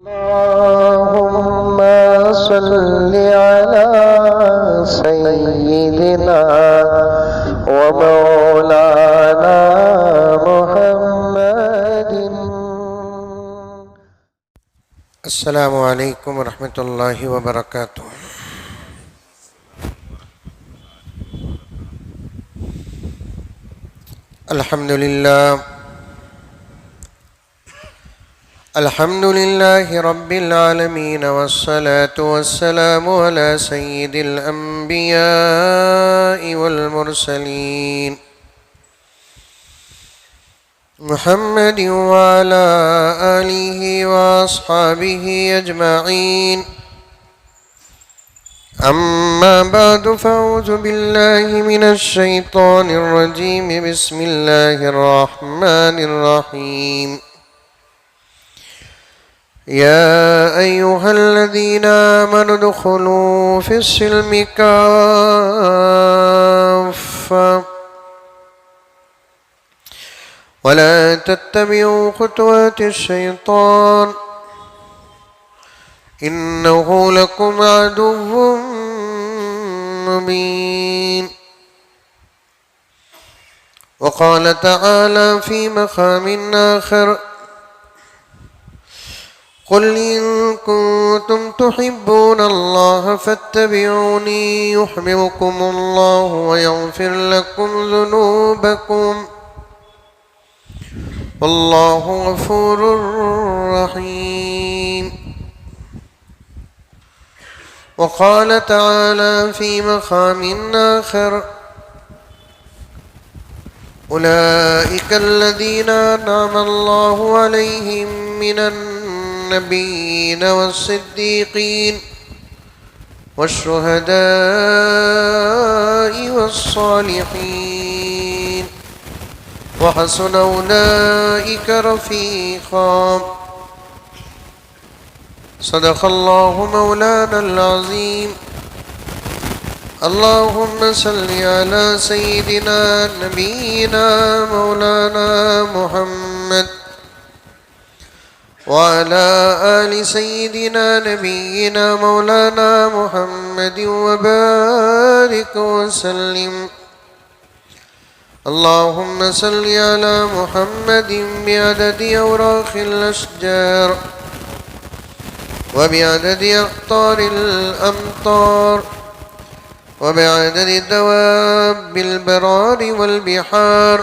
अल्लाहुम्मा सल्लि अला सय्यिदिना व मौलाना मुहम्मदिन। अस्सलामु अलैकुम व रहमतुल्लाहि व बरकातुहू। अल्हम्दुलिल्लाहि रब्बिल आलमीन वस्सलातु वस्सलामु अला सय्यिदिल अंबियाइ वल मुरसलीन मुहम्मदिन व अला आलिहि व अस्हाबिहि अजमईन। अम्मा बअदु फ़अऊज़ु बिल्लाहि मिनश शैतानिर रजीम। बिस्मिल्लाहिर रहमानिर रहीम। या अय्युहल्लज़ीना आमनु उदख़ुलू फ़िस्सिल्मि काफ़्फ़ा वला तत्तबिऊ ख़ुतवातिश शैतान इन्नहु लकुम अदुव्वुम मुबीन। वक़ाल तआला फ़ी मक़ामिन आख़र क़ुल इन कुन्तुम तुहिब्बूनल्लाह फ़त्तबिऊनी युहब्बिबकुमुल्लाहु व यग़फ़िर लकुम ज़ुनूबकुम वल्लाहु गफ़ूरुर रहीम। वक़ाल तआला फ़ी मक़ामिन आख़र उलाइका अल्लज़ीना अनअमा अल्लाहु अलैहिम मिनन नबिय्यीन वस्सिद्दीक़ीन वश्शुहदाኢ वस्सालिहीन व हसुन उलाइका रफ़ीक़ा। सदक़ल्लाहु मौलानल अज़ीम। अल्लाहुम्मा सल्लि अला सय्यिदिना नबीना मौलाना मुहम्मद व अला आलि सय्यिदिना नबीना मौलाना मुहम्मदिन व बारिक व सल्लिम। अल्लाहुम्मा सल्लि अला मुहम्मदिन बिअददि औराक़िल अशजार व बिअददि अक़तारिल अमतार व बिअददि दवाबिल बरारि वल बिहार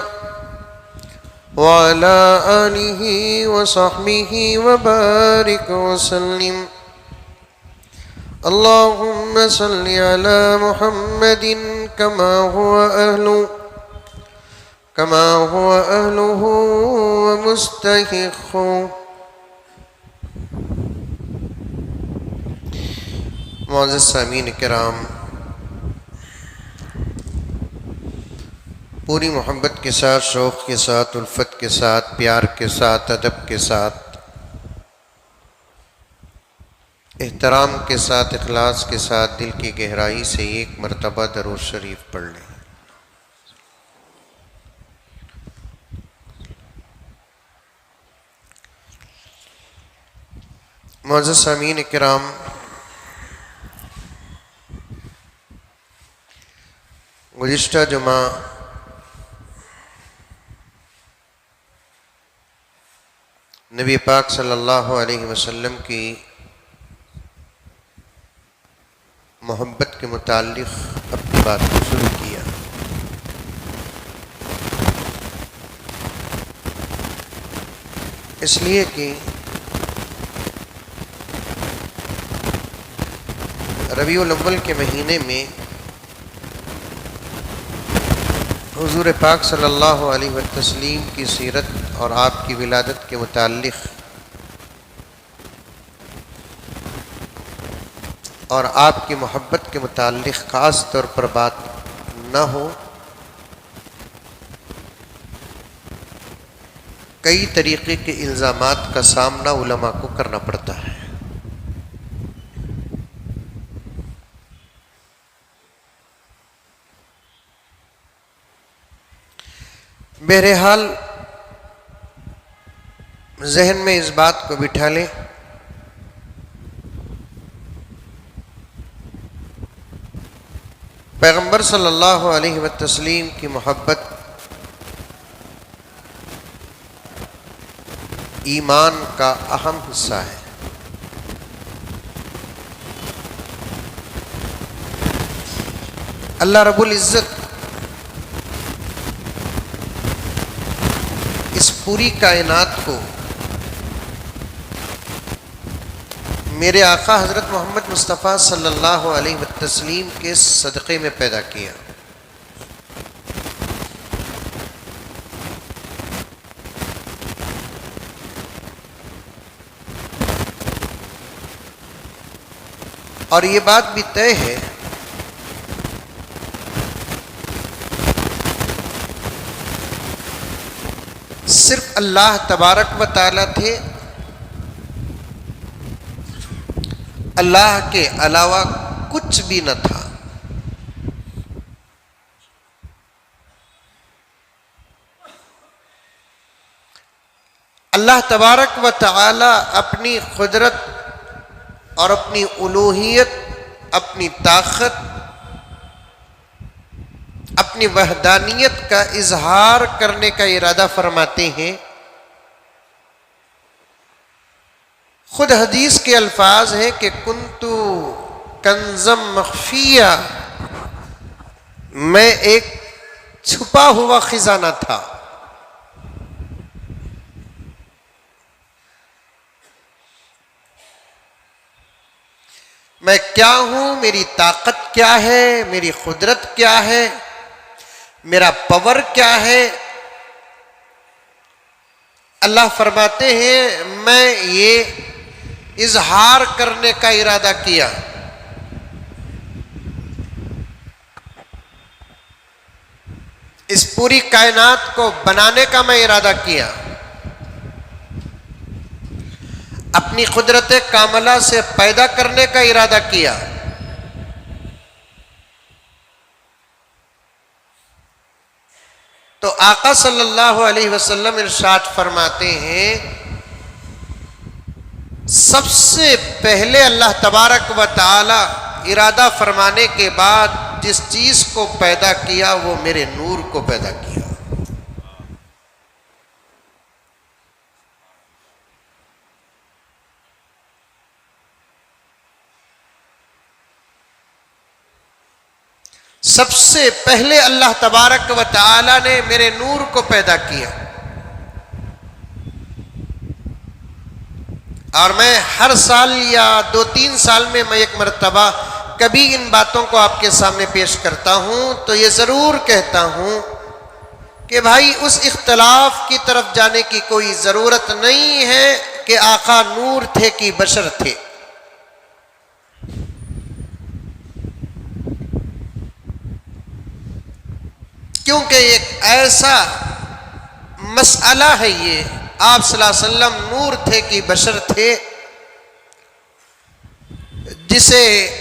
व अला आलिहि व सहबिहि व बारिक व सल्लिम। अल्लाहुम्मा सल्लि अला मुहम्मदिन कमा हुवा अहलुहु व मुस्तहिक़्क़ुहु। मुअज़्ज़ज़ सामीन किराम, पूरी मोहब्बत के साथ, शौक़ के साथ, उल्फत के साथ, प्यार के साथ, अदब के साथ, एहतराम के साथ, इखलास के साथ दिल की गहराई से एक मरतबा दरूद शरीफ पढ़ लें। मुअज़्ज़ज़ सामीन किराम, गुज़िश्ता जुमा नबी पाक सल्लल्लाहु अलैहि वसल्लम की मोहब्बत के मुताल्लिक़ अपनी बात को शुरू किया। इसलिए कि रबीउल अव्वल के महीने में हुज़ूर पाक सल्लल्लाहु अलैहि वसल्लम की सीरत और आपकी विलादत के मुताल्लिक़ और आपकी मोहब्बत के मुताल्लिक़ ख़ास तौर पर बात न हो, कई तरीक़े के इल्ज़ामात का सामना उलमा को करना पड़ता है। बहरहाल जहन में इस बात को बिठा लें पैगंबर सल्लल्लाहु अलैहि वसल्लम की मोहब्बत ईमान का अहम हिस्सा है। अल्लाह रब्बुल इज़्ज़त इस पूरी कायनात को मेरे आका हज़रत मोहम्मद मुस्तफ़ा सल्लल्लाहु अलैहि वसल्लम के सदक़े में पैदा किया। और ये बात भी तय है सिर्फ अल्लाह तबारक व तआला थे, अल्लाह के अलावा कुछ भी न था। अल्लाह तबारक व तआला अपनी कुदरत और अपनी उलूहियत, अपनी ताकत, अपनी वहदानियत का इजहार करने का इरादा फरमाते हैं। खुद हदीस के अल्फाज हैं कि कुंतु कंज़म मख्फिया, मैं एक छुपा हुआ खजाना था। मैं क्या हूं, मेरी ताकत क्या है, मेरी कुदरत क्या है, मेरा पावर क्या है। अल्लाह फरमाते हैं मैं ये इजहार करने का इरादा किया। इस पूरी कायनात को बनाने का मैं इरादा किया। अपनी कुदरत कामला से पैदा करने का इरादा किया। तो आका सल्लल्लाहु अलैहि वसल्लम इरशाद फरमाते हैं सबसे पहले अल्लाह तबारक व तआला इरादा फरमाने के बाद जिस चीज को पैदा किया वो मेरे नूर को पैदा किया। सबसे पहले अल्लाह तबारक व तआला ने मेरे नूर को पैदा किया। और मैं हर साल या 2-3 साल में मैं एक मरतबा कभी इन बातों को आपके सामने पेश करता हूं तो ये ज़रूर कहता हूं कि भाई उस इख्तलाफ की तरफ जाने की कोई ज़रूरत नहीं है कि आका नूर थे कि बशर थे। क्योंकि एक ऐसा मसला है ये, आप सल्लल्लाहु अलैहि वसल्लम नूर थे कि बशर थे, जिसे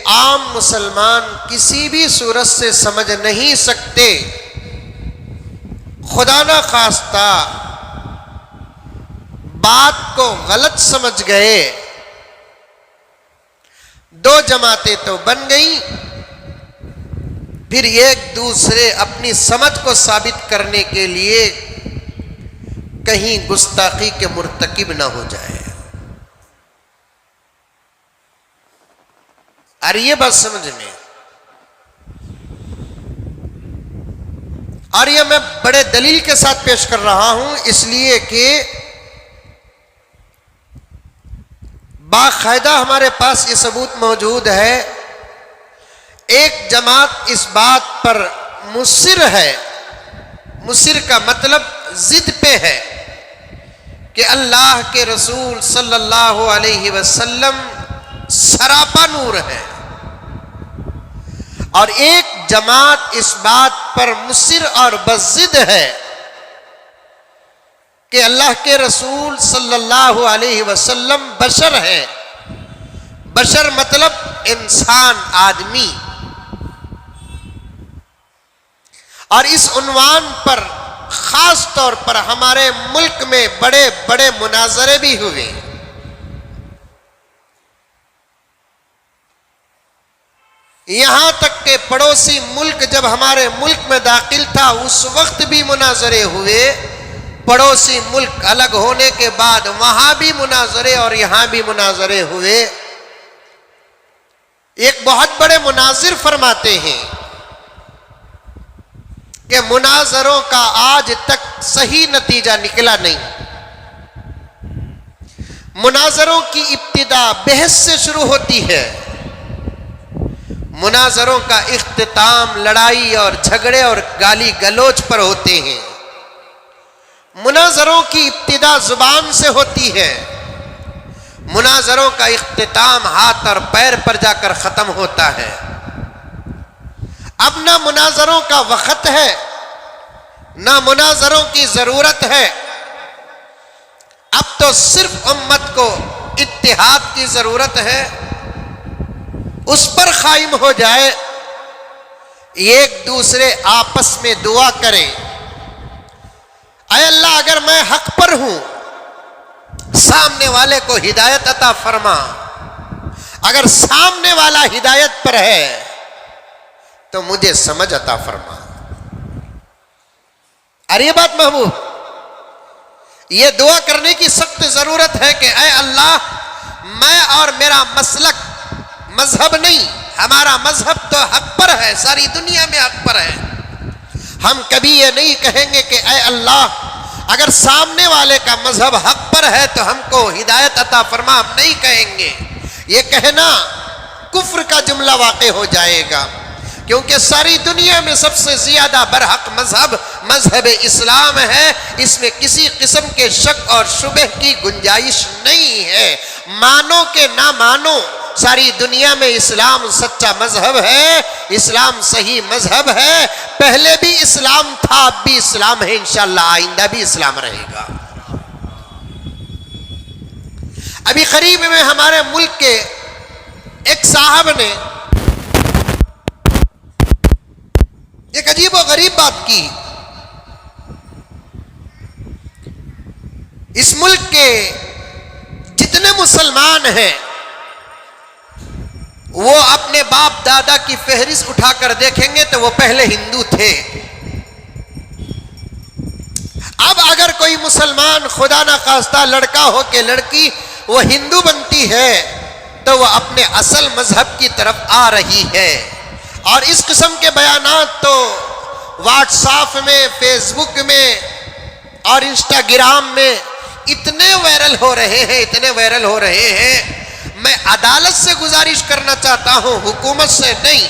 आम मुसलमान किसी भी सूरत से समझ नहीं सकते। खुदा ना खास्ता बात को गलत समझ गए, दो जमातें तो बन गई, फिर एक दूसरे अपनी समझ को साबित करने के लिए कहीं गुस्ताखी के मुर्तकिब ना हो जाए। और ये बात समझने, और ये मैं बड़े दलील के साथ पेश कर रहा हूं इसलिए कि बाकायदा हमारे पास ये सबूत मौजूद है। एक जमात इस बात पर मुसिर है, मुसिर का मतलब जिद पे है कि अल्लाह के रसूल सल्लल्लाहु अलैहि वसल्लम सरापा नूर है। और एक जमात इस बात पर मुसिर और बज़िद है कि अल्लाह के रसूल सल्लल्लाहु अलैहि वसल्लम बशर है। बशर मतलब इंसान, आदमी। और इस उन्वान पर खास तौर पर हमारे मुल्क में बड़े बड़े मुनाजरे भी हुए। यहां तक के पड़ोसी मुल्क जब हमारे मुल्क में दाखिल था उस वक्त भी मुनाजरे हुए। पड़ोसी मुल्क अलग होने के बाद वहां भी मुनाजरे और यहां भी मुनाजरे हुए। एक बहुत बड़े मुनाजिर फरमाते हैं कि मुनाजरों का आज तक सही नतीजा निकला नहीं। मुनाजरों की इब्तिदा बहस से शुरू होती है, मुनाजरों का इख्तिताम लड़ाई और झगड़े और गाली गलोच पर होते हैं। मुनाजरों की इब्तिदा जुबान से होती है, मुनाजरों का इख्तिताम हाथ और पैर पर जाकर खत्म होता है। अब ना मुनाजरों का वक्त है, ना मुनाजरों की जरूरत है। अब तो सिर्फ उम्मत को इत्तिहाद की जरूरत है, उस पर कायम हो जाए, एक दूसरे आपस में दुआ करें, ऐ अल्लाह अगर मैं हक पर हूं सामने वाले को हिदायत अता फरमा, अगर सामने वाला हिदायत पर है तो मुझे समझ अता फरमा। अरे ये बात महबूब, ये दुआ करने की सख्त जरूरत है कि ऐ अल्लाह मैं और मेरा मसलक मजहब नहीं, हमारा मजहब तो हक पर है, सारी दुनिया में हक पर है। हम कभी ये नहीं कहेंगे कि ऐ अल्लाह अगर सामने वाले का मजहब हक पर है तो हमको हिदायत अता फरमा, हम नहीं कहेंगे। ये कहना कुफ्र का जुमला वाक़े हो जाएगा, क्योंकि सारी दुनिया में सबसे ज्यादा बरहक मजहब मजहब इस्लाम है। इसमें किसी किस्म के शक और शुबह की गुंजाइश नहीं है। मानो के ना मानो, सारी दुनिया में इस्लाम सच्चा मजहब है, इस्लाम सही मजहब है। पहले भी इस्लाम था, अब भी इस्लाम है, इंशाअल्लाह आइंदा भी इस्लाम रहेगा। अभी करीब में हमारे मुल्क के एक साहब ने एक अजीब और गरीब बात की। इस मुल्क के जितने मुसलमान हैं वो अपने बाप दादा की फहरिस्त उठाकर देखेंगे तो वो पहले हिंदू थे। अब अगर कोई मुसलमान खुदा ना खास्ता लड़का हो के लड़की वो हिंदू बनती है तो वह अपने असल मजहब की तरफ आ रही है। और इस किस्म के बयानात तो व्हाट्सएप में, फेसबुक में और इंस्टाग्राम में इतने वायरल हो रहे हैं, इतने वायरल हो रहे हैं। मैं अदालत से गुजारिश करना चाहता हूं, हुकूमत से नहीं,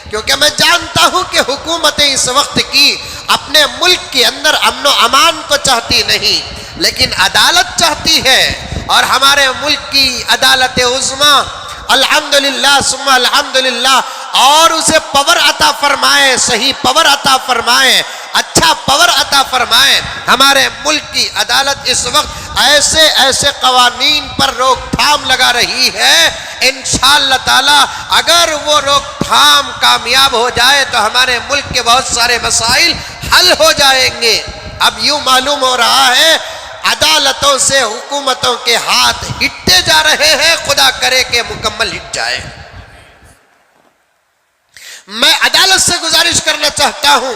क्योंकि मैं जानता हूं कि हुकूमतें इस वक्त की अपने मुल्क के अंदर अमन व अमान को चाहती नहीं, लेकिन अदालत चाहती है। और हमारे मुल्क की अदालत उज़्मा अल्हम्दुलिल्लाह सुम्मा अल्हम्दुलिल्लाह, और उसे पावर अता फरमाए, सही पावर अता फरमाए, अच्छा पावर अता फरमाए। हमारे मुल्क की अदालत इस वक्त ऐसे ऐसे कवानीन पर रोकथाम लगा रही है। इंशाअल्लाह ताला अगर वो रोकथाम कामयाब हो जाए तो हमारे मुल्क के बहुत सारे मसाइल हल हो जाएंगे। अब यूं मालूम हो रहा है अदालतों से हुकूमतों के हाथ हिटते जा रहे हैं, खुदा करे कि मुकम्मल हिट जाए। मैं अदालत से गुजारिश करना चाहता हूं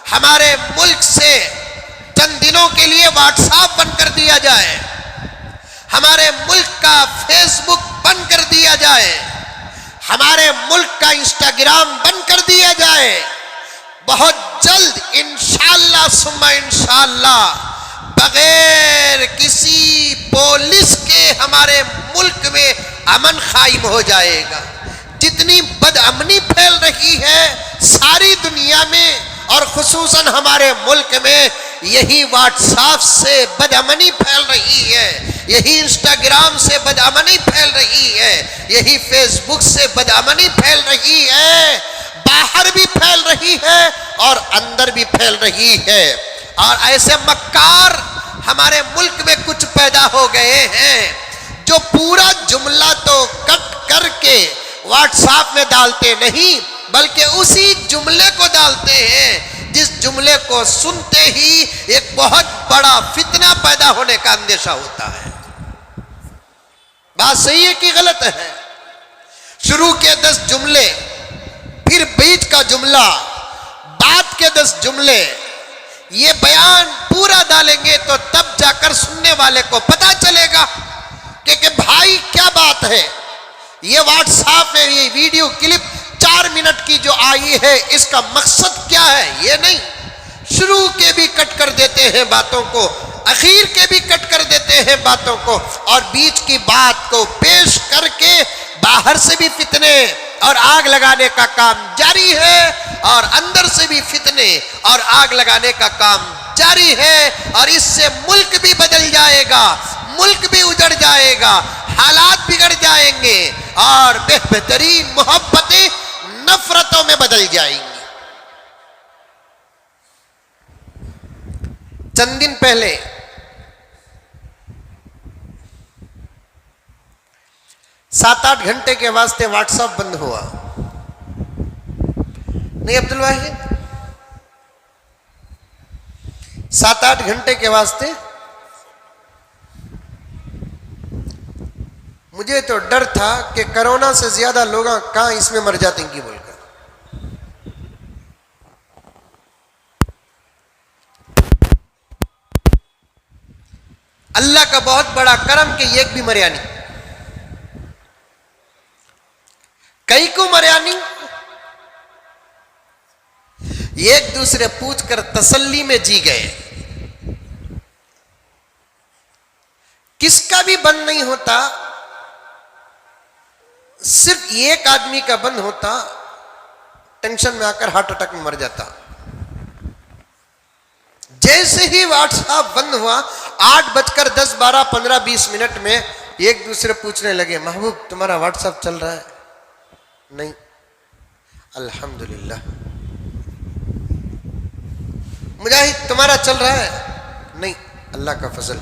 हमारे मुल्क से चंद दिनों के लिए व्हाट्सएप बंद कर दिया जाए, हमारे मुल्क का फेसबुक बंद कर दिया जाए, हमारे मुल्क का इंस्टाग्राम बंद कर दिया जाए। बहुत जल्द इंशाअल्लाह सुम्मा इंशाअल्लाह बगैर किसी पुलिस के हमारे मुल्क में अमन कायम हो जाएगा। जितनी बदअमनी फैल रही है सारी दुनिया में और खुसूसन हमारे मुल्क में, यही व्हाट्सएप से बदअमनी फैल रही है, यही इंस्टाग्राम से बदअमनी फैल रही है, यही फेसबुक से बदअमनी फैल रही है। बाहर भी फैल रही है और अंदर भी फैल रही है। और ऐसे मक्कार हमारे मुल्क में कुछ पैदा हो गए हैं जो पूरा जुमला तो कट करके व्हाट्सएप में डालते नहीं, बल्कि उसी जुमले को डालते हैं जिस जुमले को सुनते ही एक बहुत बड़ा फितना पैदा होने का अंदेशा होता है। बात सही है कि गलत है? शुरू के 10 जुमले बीच का जुमला, बात के 10 जुमले, ये बयान पूरा डालेंगे तो तब जाकर सुनने वाले को पता चलेगा कि भाई क्या बात है। ये व्हाट्सएप में ये वीडियो क्लिप 4 मिनट की जो आई है, इसका मकसद क्या है ये नहीं। शुरू के भी कट कर देते हैं बातों को, आखिर के भी कट कर देते हैं बातों को, और बीच की बात को पेश करके बाहर से भी फितने और आग लगाने का काम जारी है, और अंदर से भी फितने और आग लगाने का काम जारी है। और इससे मुल्क भी बदल जाएगा, मुल्क भी उजड़ जाएगा, हालात बिगड़ जाएंगे, और बेहतरीन मोहब्बतें नफरतों में बदल जाएंगी। चंद दिन पहले सात 8 घंटे के वास्ते व्हाट्सएप बंद हुआ, नहीं अब्दुल वाहिद? 7-8 घंटे के वास्ते मुझे तो डर था कि कोरोना से ज्यादा लोग कहां इसमें मर जाते हैं कि बोलकर। अल्लाह का बहुत बड़ा करम कि एक भी मरिया नहीं, कई को मरिया नहीं। एक दूसरे पूछकर तसल्ली में जी गए। किसका भी बंद नहीं होता, सिर्फ एक आदमी का बंद होता, टेंशन में आकर हार्ट अटैक में मर जाता। जैसे ही व्हाट्सएप बंद हुआ, 8:10, 12, 15, 20 मिनट में एक दूसरे पूछने लगे, महबूब तुम्हारा व्हाट्सएप चल रहा है? नहीं। अल्हम्दुलिल्लाह। मुजाहिद तुम्हारा चल रहा है? नहीं, अल्लाह का फजल।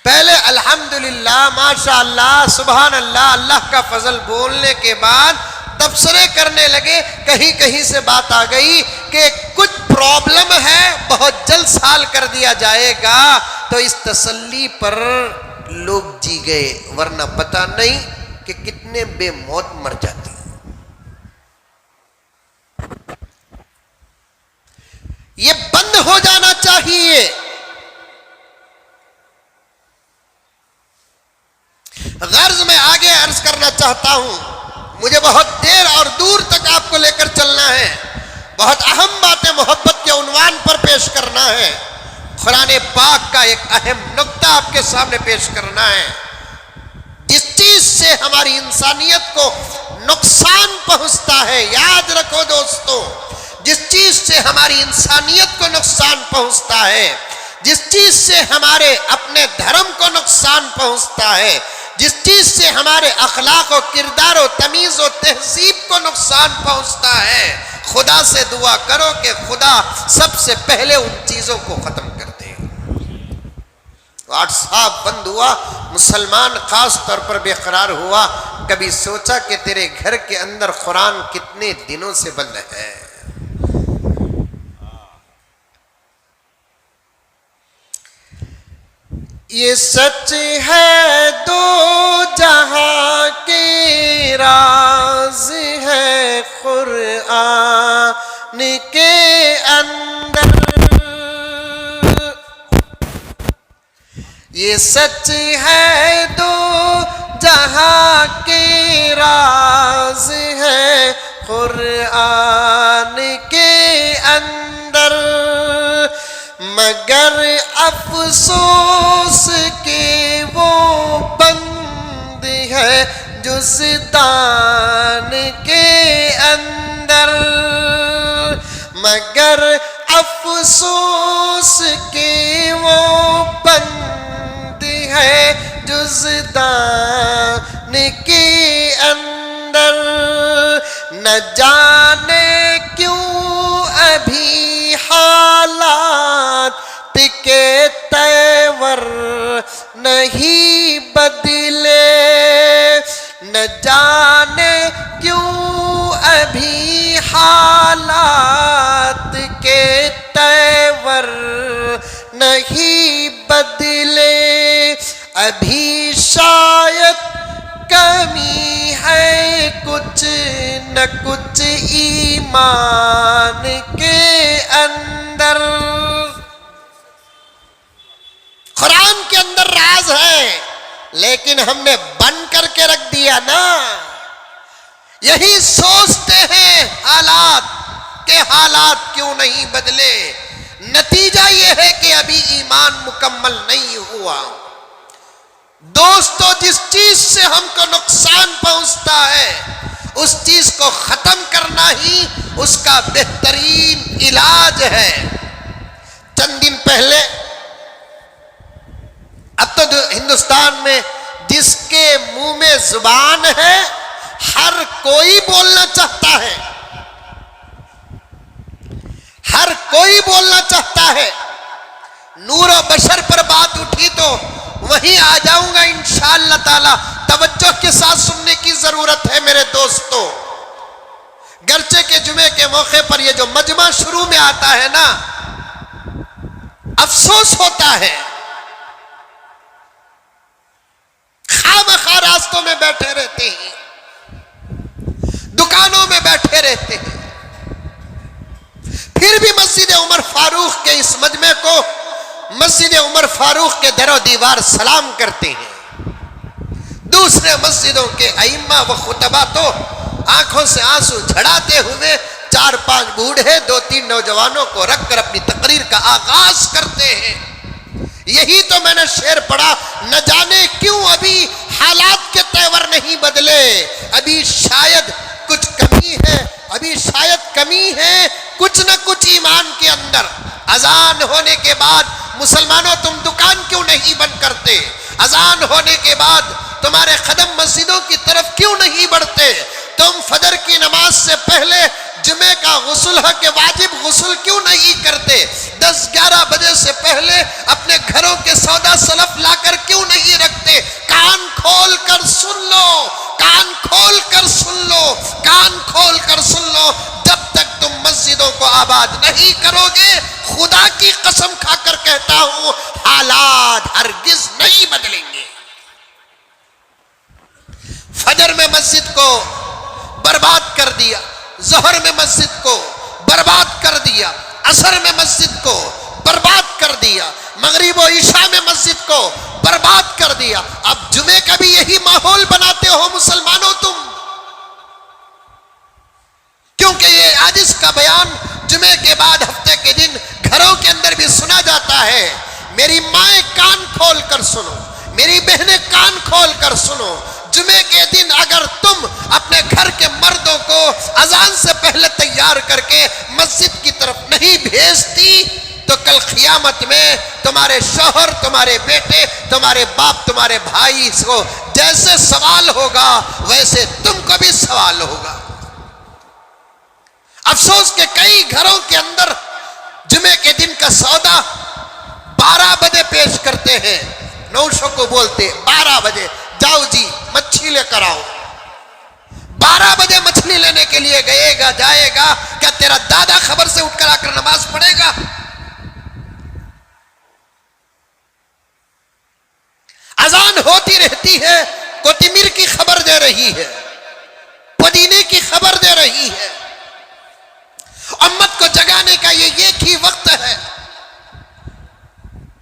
पहले अल्हम्दुलिल्लाह, माशाअल्लाह, सुभान अल्लाह, अल्लाह का फजल बोलने के बाद तबसरे करने लगे। कहीं कहीं से बात आ गई कि कुछ प्रॉब्लम है, बहुत जल्द साल कर दिया जाएगा। तो इस तसल्ली पर लोग जी गए, वरना पता नहीं कि कितने बेमौत मर जाते। ये बंद हो जाना चाहिए। गर्ज में आगे अर्ज करना चाहता हूं, मुझे बहुत देर और दूर तक आपको लेकर चलना है, बहुत अहम बातें मोहब्बत के उन्वान पर पेश करना है। कुरान पाक का एक अहम नुक्ता आपके सामने पेश करना है। जिस चीज से हमारी इंसानियत को नुकसान पहुंचता है, याद रखो दोस्तों, जिस चीज से हमारी इंसानियत को नुकसान पहुंचता है, जिस चीज से हमारे अपने धर्म को नुकसान पहुंचता है, जिस चीज से हमारे अखलाक और किरदार और तमीज और तहजीब को नुकसान पहुंचता है, खुदा से दुआ करो कि खुदा सबसे पहले उन चीजों को खत्म कर दे। व्हाट्सएप बंद हुआ, मुसलमान खास तौर पर बेकरार हुआ। कभी सोचा कि तेरे घर के अंदर कुरान कितने दिनों से बंद है? ये सच है, दो जहां के राज है कुरान के अंदर। ये सच है, दो जहां के राज है कुरान के अंदर। मगर अफसोस के वो बंद है जुज़दान के अंदर। मगर अफसोस के वो बंद है जुज़दान के अंदर। न जाने क्यों अभी हालात के तेवर नहीं बदले। न जाने क्यों अभी हालात के तेवर नहीं बदले। अभी शायद कमी है न कुछ ईमान के अंदर। कुरान के अंदर राज है, लेकिन हमने बंद करके रख दिया ना। यही सोचते हैं हालात के हालात क्यों नहीं बदले। नतीजा यह है कि अभी ईमान मुकम्मल नहीं हुआ। दोस्तों, जिस चीज से हमको नुकसान पहुंचता है उस चीज को खत्म करना ही उसका बेहतरीन इलाज है। चंद दिन पहले, अब तो हिंदुस्तान में जिसके मुंह में जुबान है हर कोई बोलना चाहता है, हर कोई बोलना चाहता है। नूर और बशर पर बात उठी तो वहीं आ जाऊंगा इंशाअल्लाह ताला। तवज्जो के साथ सुनने की जरूरत है मेरे दोस्तों। गर्चे के जुमे के मौके पर ये जो मजमा शुरू में आता है ना, अफसोस होता है। खामखा रास्तों में बैठे रहते हैं, दुकानों में बैठे रहते हैं, फिर भी मस्जिद उमर फारूक के इस मजमे को मस्जिद उमर फारूक के दरो दीवार सलाम करते हैं। दूसरे मस्जिदों के अइम्मा व खुतबा तो आंखों से आंसू झड़ाते हुए 4-5 बूढ़े 2-3 नौजवानों को रखकर अपनी तकरीर का आगाज करते हैं। यही तो मैंने शेर पढ़ा, न जाने क्यों अभी हालात के तेवर नहीं बदले। अभी शायद कुछ कमी है, अभी शायद कमी है कुछ न कुछ ईमान के अंदर। अजान होने के बाद मुसलमानों तुम दुकान क्यों नहीं बंद करते? अजान होने के बाद तुम्हारे कदम मस्जिदों की तरफ क्यों नहीं बढ़ते? तुम फजर की नमाज से पहले जुमे का गुस्ल है कि वाजिब गुस्ल क्यों नहीं करते? 10-11 बजे से पहले अपने घरों के सौदा सलफ लाकर क्यों नहीं रखते? कान खोल कर सुन लो, कान खोल कर सुन लो, कान खोल कर सुन लो। जब तक तुम मस्जिदों को आबाद नहीं करोगे, खुदा की कसम खाकर कहता हूं, हालात हरगिज नहीं बदलेंगे। फजर में मस्जिद को बर्बाद कर दिया, जोहर में मस्जिद को बर्बाद कर दिया, असर में मस्जिद को बर्बाद कर दिया, मगरिब और ईशा में मस्जिद को बर्बाद कर दिया। अब जुमे का भी यही माहौल बनाते हो मुसलमानों तुम, क्योंकि ये आजिज का बयान जुमे के बाद हफ्ते के दिन घरों के अंदर भी सुना जाता है। मेरी माएं कान खोल कर सुनो, मेरी बहनें कान खोल कर सुनो। जुमे के दिन अगर तुम अपने घर के मर्दों को अजान से पहले तैयार करके मस्जिद की तरफ नहीं भेजती तो कल क़ियामत में तुम्हारे शौहर, तुम्हारे बेटे, तुम्हारे बाप, तुम्हारे भाई को जैसे सवाल होगा वैसे तुमको भी सवाल होगा। अफसोस के कई घरों के अंदर जुमे के दिन का सौदा 12 बजे पेश करते हैं। नौशों को बोलते 12 बजे जाओ जी मच्छी लेकर आओ। 12 बजे मछली लेने के लिए गएगा, जाएगा, क्या तेरा दादा खबर से उठकर आकर नमाज पढ़ेगा? अजान होती रहती है, कोतिमीर की खबर दे रही है, पुदीने की खबर दे रही है। उम्मत को जगाने का ये एक ही वक्त है।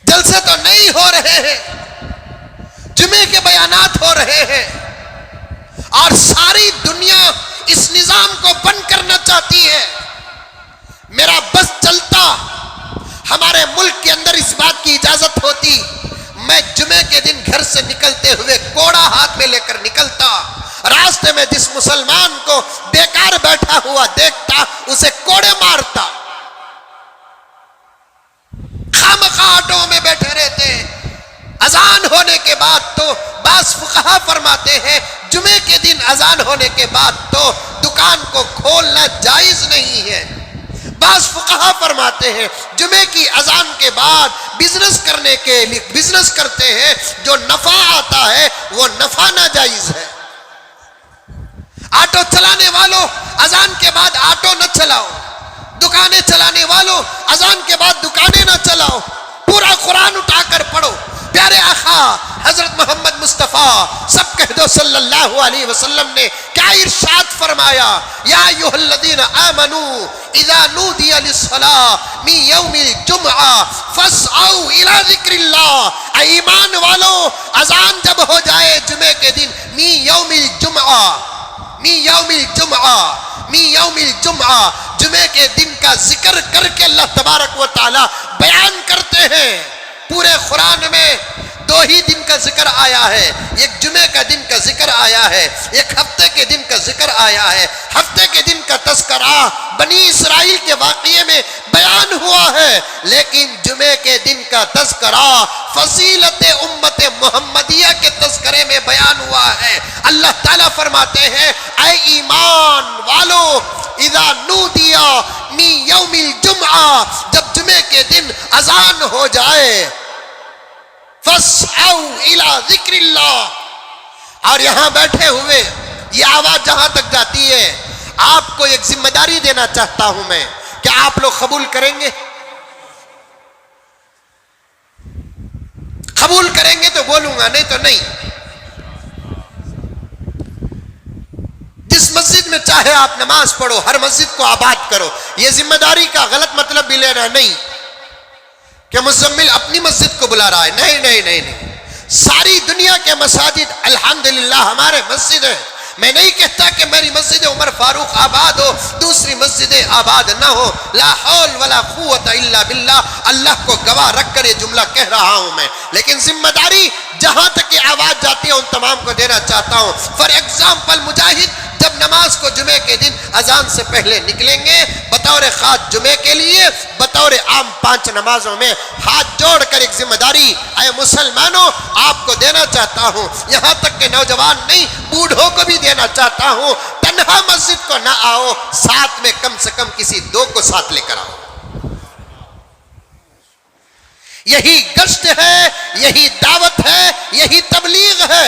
जलसे तो नहीं हो रहे हैं, जुमे के बयानात हो रहे हैं और सारी दुनिया इस निजाम को बंद करना चाहती है। मेरा बस चलता, हमारे मुल्क के अंदर इस बात की इजाजत होती, मैं जुमे के दिन घर से निकलते हुए कोड़ा हाथ में लेकर निकलता, रास्ते में जिस मुसलमान को बेकार बैठा हुआ देखता उसे कोड़े मारता। खामखा ऑटो में बैठे रहते हैं। अजान होने के बाद तो बास फुकहा फरमाते हैं जुमे के दिन अजान होने के बाद तो दुकान को खोलना जायज नहीं है। बास फुकहा फरमाते हैं जुमे की अजान के बाद बिजनेस करने के लिए बिजनेस करते हैं, जो नफा आता है वो नफा नाजायज है। ऑटो चलाने वालों अजान के बाद ऑटो न चलाओ, दुकानें चलाने वालों अजान के बाद दुकानें न चलाओ। पूरा कुरान उठाकर पढ़ो, प्यारे आका हजरत मोहम्मद मुस्तफ़ा सब कह दो सल्लल्लाहु अलैहि वसल्लम ने क्या इरशाद फरमाया, या अय्युहल्लज़ीना आमनू इज़ा नूदिया लिस्सलाह मिन यौमिल जुमआ फस्औ इला ज़िक्रिल्लाह। ईमान वालों, अजान जब हो जाए जुमे के दिन, मिन यौमिल जुमआ, मिन यौमिल जुमआ, मिन यौमिल जुमआ, जुमे के दिन का जिक्र करके अल्लाह तबारक व तआला बयान करते हैं। पूरे कुरान में दो ही दिन का जिक्र आया है, एक जुमे का दिन का जिक्र आया है, एक हफ्ते के दिन का जिक्र आया है। हफ्ते के दिन का तस्करा बनी इसराइल के वाक़ये में बयान हुआ है, लेकिन जुमे के दिन का तस्करा फजीलत उम्मत मोहम्मदिया के तस्करे में बयान हुआ है। अल्लाह ताला फरमाते हैं, ऐ ईमान वालों, इज़ा नूदिया मिन यौमिल जुमआ, जब जुमे के दिन अजान हो जाए, फस्औ इला ज़िक्रिल्लाह। और यहां बैठे हुए ये आवाज जहां तक जाती है, आपको एक जिम्मेदारी देना चाहता हूं मैं, क्या आप लोग कबूल करेंगे? कबूल करेंगे तो बोलूंगा, नहीं तो नहीं। जिस मस्जिद में चाहे आप नमाज पढ़ो, हर मस्जिद को आबाद करो। यह जिम्मेदारी का गलत मतलब भी लेना नहीं कि मुज़म्मिल अपनी मस्जिद को बुला रहा है, नहीं नहीं नहीं नहीं। सारी दुनिया के मसाजिद अल्हम्दुलिल्लाह हमारे मस्जिद है। मैं नहीं कहता कि मेरी मस्जिद उमर फारूक आबाद हो, दूसरी मस्जिदें आबाद ना हो। ला हौल वला कुव्वता इल्ला बिल्लाह, अल्लाह को गवाह रखकर ये जुमला कह रहा हूं मैं। लेकिन जिम्मेदारी जहां तक ये आवाज जाती है उन तमाम को देना चाहता हूं। फॉर एग्जाम्पल, मुजाहिद जब नमाज को जुमे के दिन अजान से पहले निकलेंगे बतौर खास जुमे के लिए, बतौर आम 5 नमाजों में हाथ जोड़कर एक जिम्मेदारी आए मुसलमानों आपको देना चाहता हूं। यहां तक कि नौजवान नहीं, बूढ़ों को भी देना चाहता हूं। तन्हा मस्जिद को ना आओ, साथ में कम से कम किसी 2 को साथ लेकर आओ। यही गश्त है, यही दावत है, यही तबलीग है।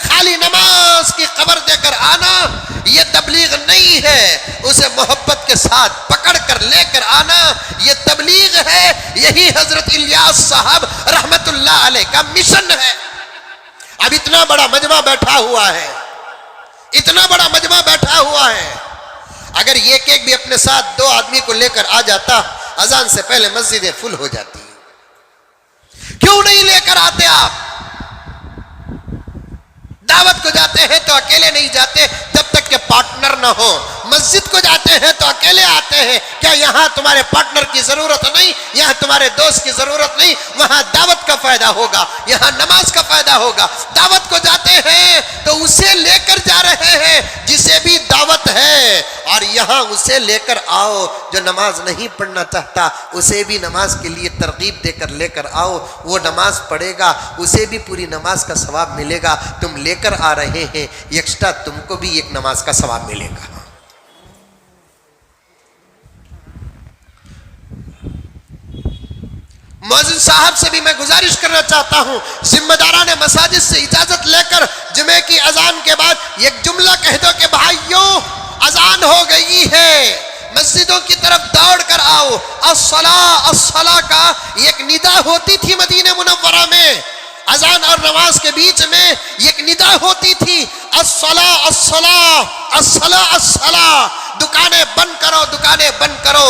खाली नमाज की खबर देकर आना यह तबलीग नहीं है, उसे मोहब्बत के साथ पकड़ कर लेकर आना यह तबलीग है। यही हजरत इलियास साहब रहमतुल्लाह अलैह का मिशन है। अब इतना बड़ा मजमा बैठा हुआ है, इतना बड़ा मजमा बैठा हुआ है, अगर एक एक भी अपने साथ 2 आदमी को लेकर आ जाता, अजान से पहले मस्जिदें फुल हो जाती। क्यों नहीं लेकर आते आप? दावत को जाते हैं तो अकेले नहीं जाते जब तक के पार्टनर ना हो। मस्जिद को जाते हैं तो अकेले आते हैं, क्या यहां तुम्हारे पार्टनर की जरूरत नहीं, यहां तुम्हारे दोस्त की जरूरत नहीं? वहां दावत का फायदा होगा, यहां नमाज का फायदा होगा। दावत को जाते हैं तो उसे लेकर जा रहे हैं जिसे भी दावत है, और यहां उसे लेकर आओ जो नमाज नहीं पढ़ना चाहता, उसे भी नमाज के लिए तरगीब देकर लेकर आओ। वो नमाज पढ़ेगा, उसे भी पूरी नमाज का सवाब मिलेगा। तुम लेकर आ रहे हैं, एक्स्ट्रा तुमको भी एक नमाज का सवाब मिलेगा। मुअज्जिन साहब से भी मैं गुजारिश करना चाहता हूं, जिम्मेदारान मसाजिद से इजाजत लेकर जुमे की अजान के बाद एक जुमला कह दो कि भाइयों अजान हो गई है, मस्जिदों की तरफ दौड़ कर आओ। अस्सला अस्सला का एक निदा होती थी मदीने मुनव्वरा में, अजान और नमाज के बीच में एक निदा होती थी, अस्सला अस्सला अस्सला अस्सला। दुकानें बंद करो, दुकानें बंद करो,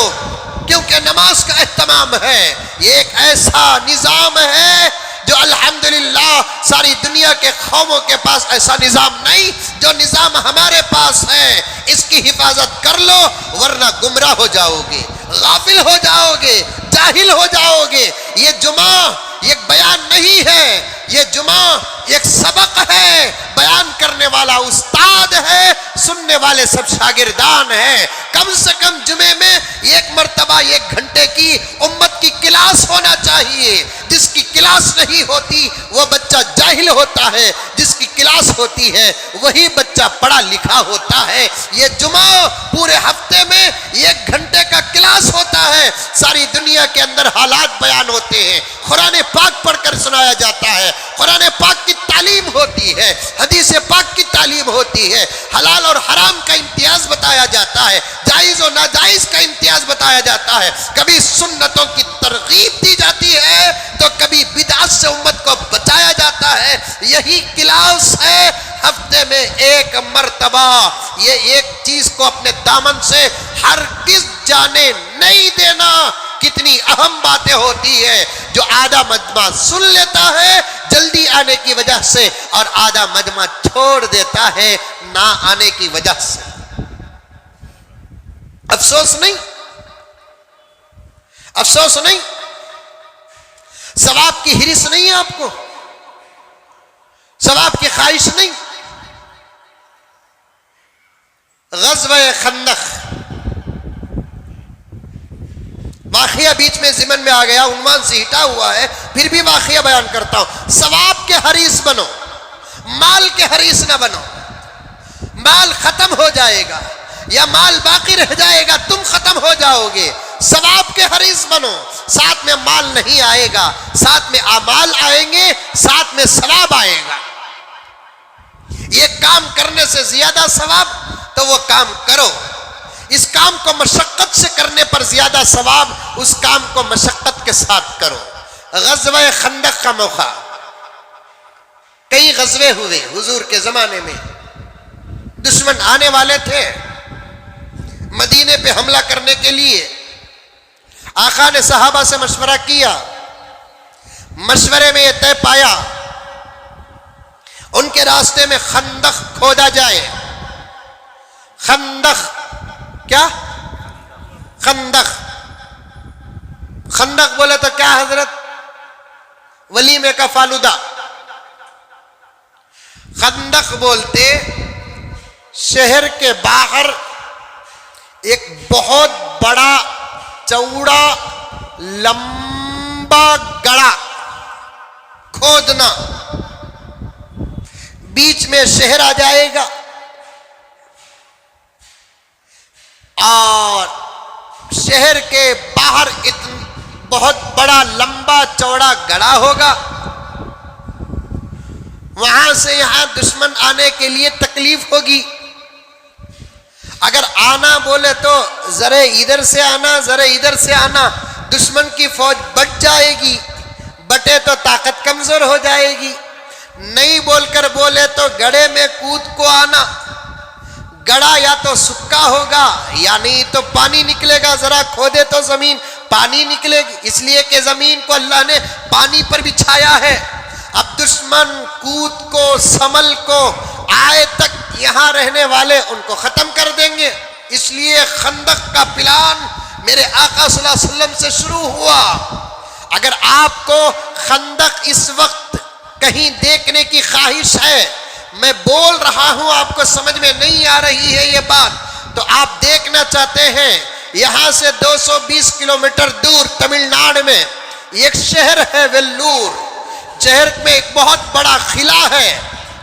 क्योंकि नमाज का एहतमाम है। ये एक ऐसा निज़ाम है जो अल्हम्दुलिल्लाह सारी दुनिया के कौमों के पास ऐसा निज़ाम नहीं जो निज़ाम हमारे पास है। इसकी हिफाजत कर लो, वरना गुमराह हो जाओगे, गाफिल हो जाओगे, जाहिल हो जाओगे। ये जुमा एक बयान नहीं है, ये जुमा एक सबक है। बयान करने वाला उस्ताद है, सुनने वाले सब शागिर्दान हैं। कम से कम जुमे में एक मर्तबा 1 घंटे की उम्मत की क्लास होना चाहिए। जिसकी क्लास नहीं होती वो बच्चा जाहिल होता है, जिसकी क्लास होती है वही बच्चा पढ़ा लिखा होता है। ये जुमा पूरे हफ्ते में 1 घंटे का क्लास होता है। सारी दुनिया के अंदर हालात बयान होते हैं, कुरान पाक पढ़कर सुनाया जाता है, कुरान पाक की तालीम होती है, हदीस पाक की तालीम होती है, हलाल और हराम का इम्तियाज बताया जाता है, जायज और नाजायज का इम्तियाज बताया जाता है, कभी सुन्नतों की तरगीब दी जाती है तो कभी बिदअत से उम्मत को बचाया जाता है। यही क्लास है हफ्ते में एक मर्तबा। ये एक चीज को अपने दामन से हर किस जाने नहीं देना। कितनी अहम बातें होती है। जो आधा मजमा सुन लेता है जल्दी आने की वजह से और आधा मजमा छोड़ देता है ना आने की वजह से। अफसोस नहीं, अफसोस नहीं, सवाब की हिरिस नहीं है आपको, सवाब की ख्वाहिश नहीं। ग़ज़वा खंदक वाक़िया बीच में ज़िमन में आ गया, उन्वान से हिटा हुआ है, फिर भी वाक़िया बयान करता हूं। सवाब के हरीस बनो, माल के हरीस ना बनो। माल खत्म हो जाएगा या माल बाकी रह जाएगा, तुम खत्म हो जाओगे। सवाब के हरीस बनो, साथ में माल नहीं आएगा, साथ में आमाल आएंगे, साथ में सवाब आएगा। ये काम करने से ज्यादा सवाब तो वो काम करो। इस काम को मशक्कत से करने पर ज्यादा सवाब, उस काम को मशक्कत के साथ करो। ग़ज़वा खंदक का मौका, कई ग़ज़वे हुए हुजूर के जमाने में। दुश्मन आने वाले थे मदीने पे हमला करने के लिए। आका ने सहाबा से मशवरा किया, मशवरे में यह तय पाया उनके रास्ते में खंदक खोदा जाए। खंदक क्या? खंदक, खंदक बोले तो क्या हजरत? वलीमे का फालूदा। खंदक बोलते शहर के बाहर एक बहुत बड़ा चौड़ा लंबा गड़ा खोदना, बीच में शहर आ जाएगा और शहर के बाहर बहुत बड़ा लंबा चौड़ा गड़ा होगा। वहां से यहां दुश्मन आने के लिए तकलीफ होगी। अगर आना बोले तो जरे इधर से आना, जरे इधर से आना, दुश्मन की फौज बट जाएगी, बटे तो ताकत कमजोर हो जाएगी। नहीं बोलकर बोले तो गड़े में कूद को आना। गड़ा या तो सूखा होगा या नहीं तो पानी निकलेगा, जरा खोदे तो जमीन पानी निकलेगी, इसलिए कि जमीन को अल्लाह ने पानी पर बिछाया है। अब दुश्मन कूद को समल को आए तक यहां रहने वाले उनको खत्म कर देंगे। इसलिए खंदक का प्लान मेरे आका सल्लल्लाहु अलैहि वसल्लम से शुरू हुआ। अगर आपको खंदक इस वक्त कहीं देखने की ख्वाहिश है, मैं बोल रहा हूं आपको समझ में नहीं आ रही है ये बात, तो आप देखना चाहते हैं, यहां से 220 किलोमीटर दूर तमिलनाडु में एक शहर है वेल्लूर। शहर में एक बहुत बड़ा किला है,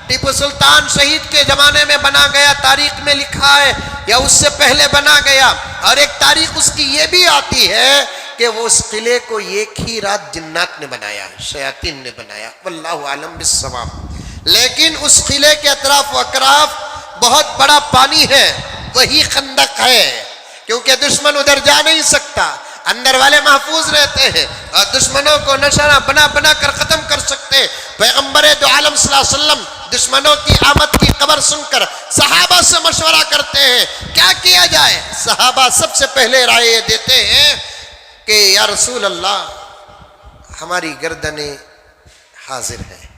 टीपू सुल्तान शहीद के जमाने में बना गया, तारीख में लिखा है, या उससे पहले बना गया। और एक तारीख उसकी ये भी आती है कि वो उस किले को एक ही रात जिन्नात ने बनाया, शयातीन ने बनाया, वल्लाहु आलम बिस्सवाब। लेकिन उस किले के अतराफ वकराफ बहुत बड़ा पानी है, वही खंदक है, क्योंकि दुश्मन उधर जा नहीं सकता, अंदर वाले महफूज रहते हैं और दुश्मनों को निशाना बना बना कर खत्म कर सकते हैं। पैगंबर दो आलम सल्लल्लाहु अलैहि वसल्लम दुश्मनों की आमद की खबर सुनकर सहाबा से मशवरा करते हैं, क्या किया जाए। सहाबा सबसे पहले राय ये देते हैं कि या रसूल अल्लाह, हमारी गर्दनें हाजिर हैं,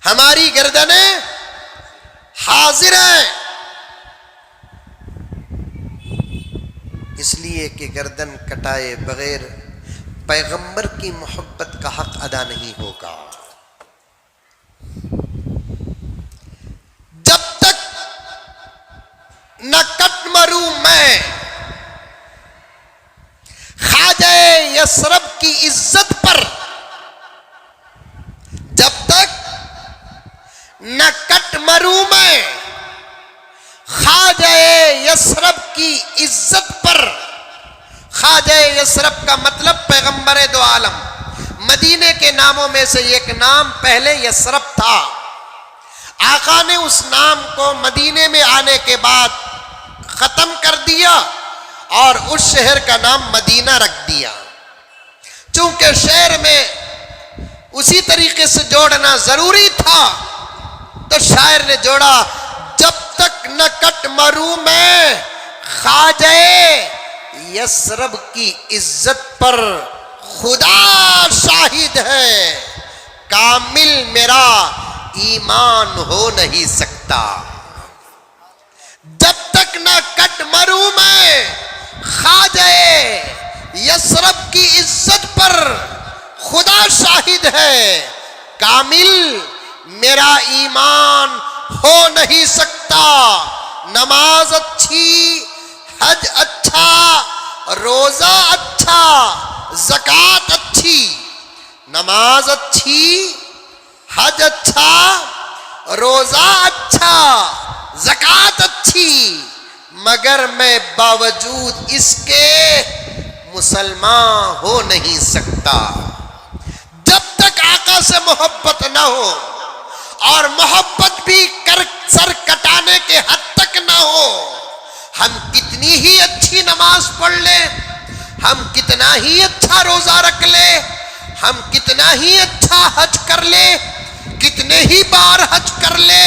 हमारी गर्दनें हाजिर हैं, इसलिए कि गर्दन कटाए बगैर पैगंबर की मोहब्बत का हक अदा नहीं होगा। जब तक न कट मरूं मैं ख्वाजा यसरब की इज्जत पर, जब तक न कट मरूं मैं ख्वाजा यसरब की इज्जत पर। ख्वाजा यसरब का मतलब पैगंबर दो आलम, मदीने के नामों में से एक नाम पहले यसरब था। आका ने उस नाम को मदीने में आने के बाद खत्म कर दिया और उस शहर का नाम मदीना रख दिया। चूंकि शहर में उसी तरीके से जोड़ना जरूरी था, तो शायर ने जोड़ा, जब तक न कट मरू मैं खाजे यसरब की इज्जत पर खुदा शाहिद है, कामिल मेरा ईमान हो नहीं सकता। जब तक न कट मरू मैं खाजे यसरब की इज्जत पर खुदा शाहिद है, कामिल मेरा ईमान हो नहीं सकता। नमाज अच्छी, हज अच्छा, रोजा अच्छा, ज़कात अच्छी। नमाज अच्छी, हज अच्छा, रोजा अच्छा, ज़कात अच्छी, मगर मैं बावजूद इसके मुसलमान हो नहीं सकता। जब तक आका से मोहब्बत न हो और मोहब्बत भी कर सर कटाने के हद तक न हो, हम कितनी ही अच्छी नमाज पढ़ ले, हम कितना ही अच्छा रोजा रख ले, हम कितना ही अच्छा हज कर ले, कितने ही बार हज कर ले,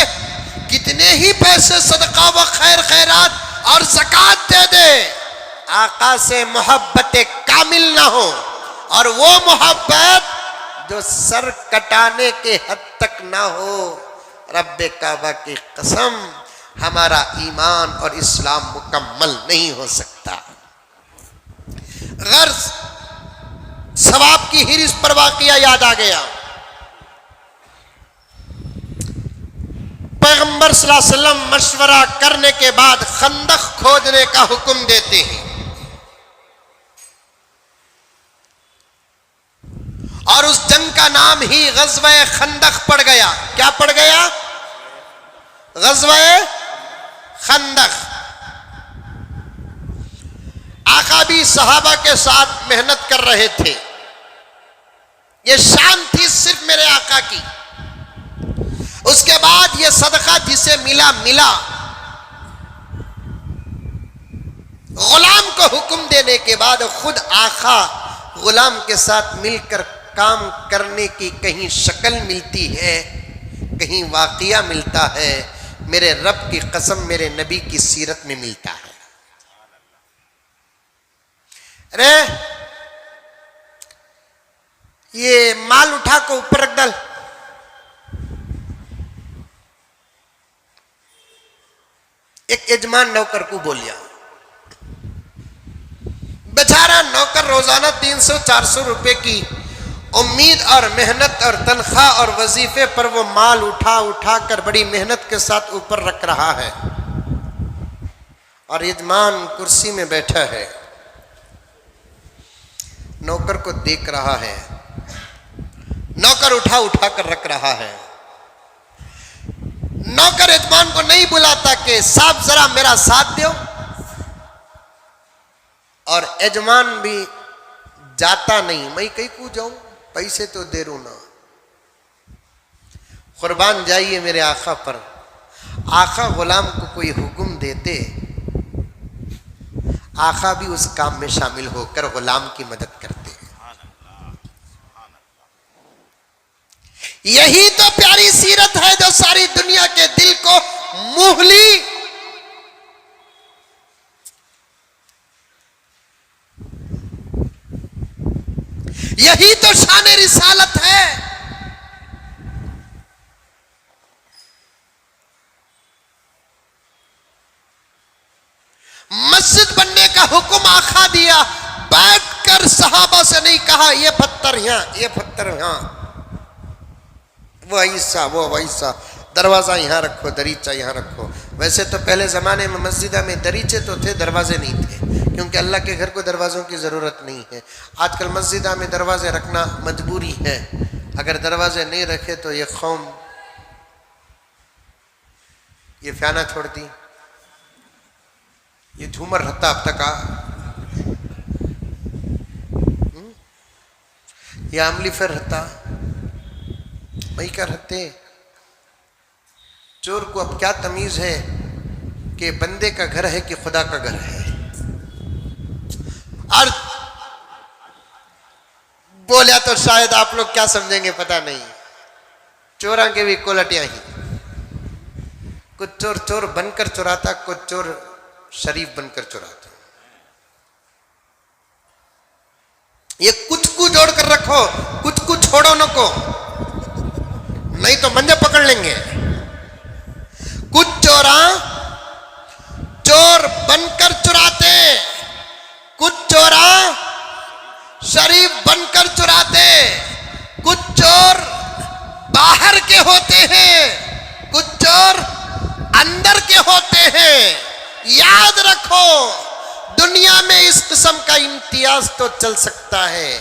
कितने ही पैसे सदका व खैर खैरात और ज़कात दे दे, आका से मोहब्बत कामिल ना हो, और वो मोहब्बत जो सर कटाने के हद तक ना हो, रब्बे काबा की कसम हमारा ईमान और इस्लाम मुकम्मल नहीं हो सकता। गर्ज सवाब की हिरिस पर वाक़िया याद आ गया। पैगंबर सल्लल्लाहु अलैहि वसल्लम मशवरा करने के बाद खंदक खोदने का हुक्म देते हैं, और उस जंग का नाम ही ग़ज़वा खंदक पड़ गया। क्या पड़ गया? ग़ज़वा खंदक। आका भी सहाबा के साथ मेहनत कर रहे थे। ये शान थी सिर्फ मेरे आका की। उसके बाद ये सदका जिसे मिला मिला। गुलाम को हुक्म देने के बाद खुद आका गुलाम के साथ मिलकर काम करने की कहीं शक्ल मिलती है, कहीं वाक़िया मिलता है, मेरे रब की कसम मेरे नबी की सीरत में मिलता है। अरे ये माल उठा को ऊपर रख डाल। एक यजमान नौकर को बोलिया, बेचारा नौकर रोजाना 300-400 रुपए की उम्मीद और मेहनत और तनख्वाह और वजीफे पर वो माल उठा उठा कर बड़ी मेहनत के साथ ऊपर रख रहा है, और यजमान कुर्सी में बैठा है, नौकर को देख रहा है। नौकर उठा उठा कर रख रहा है। नौकर यजमान को नहीं बुलाता कि साहब जरा मेरा साथ दो, और यजमान भी जाता नहीं। मैं कहीं को जाऊं, पैसे तो दे रू ना। कुर्बान जाइए मेरे आका पर। आका गुलाम को कोई हुक्म देते, आका भी उस काम में शामिल होकर गुलाम की मदद करते। यही तो प्यारी सीरत है जो सारी दुनिया के दिल को मोह ली। यही तो शान रिसालत है। मस्जिद बनने का हुक्म आका दिया, बैठकर सहाबा से नहीं कहा ये पत्थर यहां, ये पत्थर यहां, वो ऐसा वो वैसा, दरवाजा यहां रखो, दरीचा यहां रखो। वैसे तो पहले जमाने में मस्जिदा में दरीचे तो थे, दरवाजे नहीं थे, क्योंकि अल्लाह के घर को दरवाज़ों की ज़रूरत नहीं है। आजकल मस्जिदा में दरवाजे रखना मजबूरी है। अगर दरवाजे नहीं रखे तो ये कौम ये फ्याना छोड़ दी, ये झूमर रहता अब तक या अमली फिर रहता वही क्या रहते। चोर को अब क्या तमीज है कि बंदे का घर है कि खुदा का घर है। और बोला तो शायद आप लोग क्या समझेंगे पता नहीं, चोरा के भी क्वालिटियां ही। कुछ चोर चोर बनकर चुराता, कुछ चोर शरीफ बनकर चुराता। ये कुछ को जोड़ कर रखो, कुछ को छोड़ो न को, नहीं तो मंजे पकड़ लेंगे। कुछ चोरा चोर बनकर चुराते, कुछ चोरा शरीफ बनकर चुराते, कुछ चोर बाहर के होते हैं, कुछ चोर अंदर के होते हैं। याद रखो, दुनिया में इस किस्म का इम्तियाज तो चल सकता है,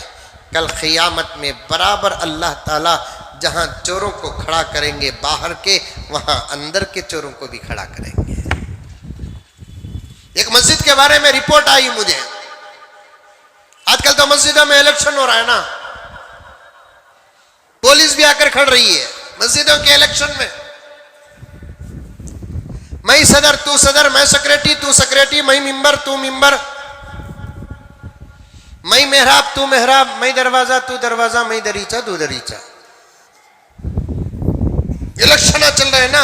कल क़ियामत में बराबर अल्लाह ताला जहां चोरों को खड़ा करेंगे बाहर के, वहां अंदर के चोरों को भी खड़ा करेंगे। एक मस्जिद के बारे में रिपोर्ट आई मुझे, आजकल तो मस्जिदों में इलेक्शन हो रहा है ना, पुलिस भी आकर खड़ रही है मस्जिदों के इलेक्शन में। मैं सदर तू सदर, मैं सेक्रेटरी तू सेक्रेटरी, मैं मिंबर तू मिंबर, मैं मेहराब तू मेहराब, मैं दरवाजा तू दरवाजा, मैं दरीचा तू दरीचा। इलेक्शन चल रहे हैं ना।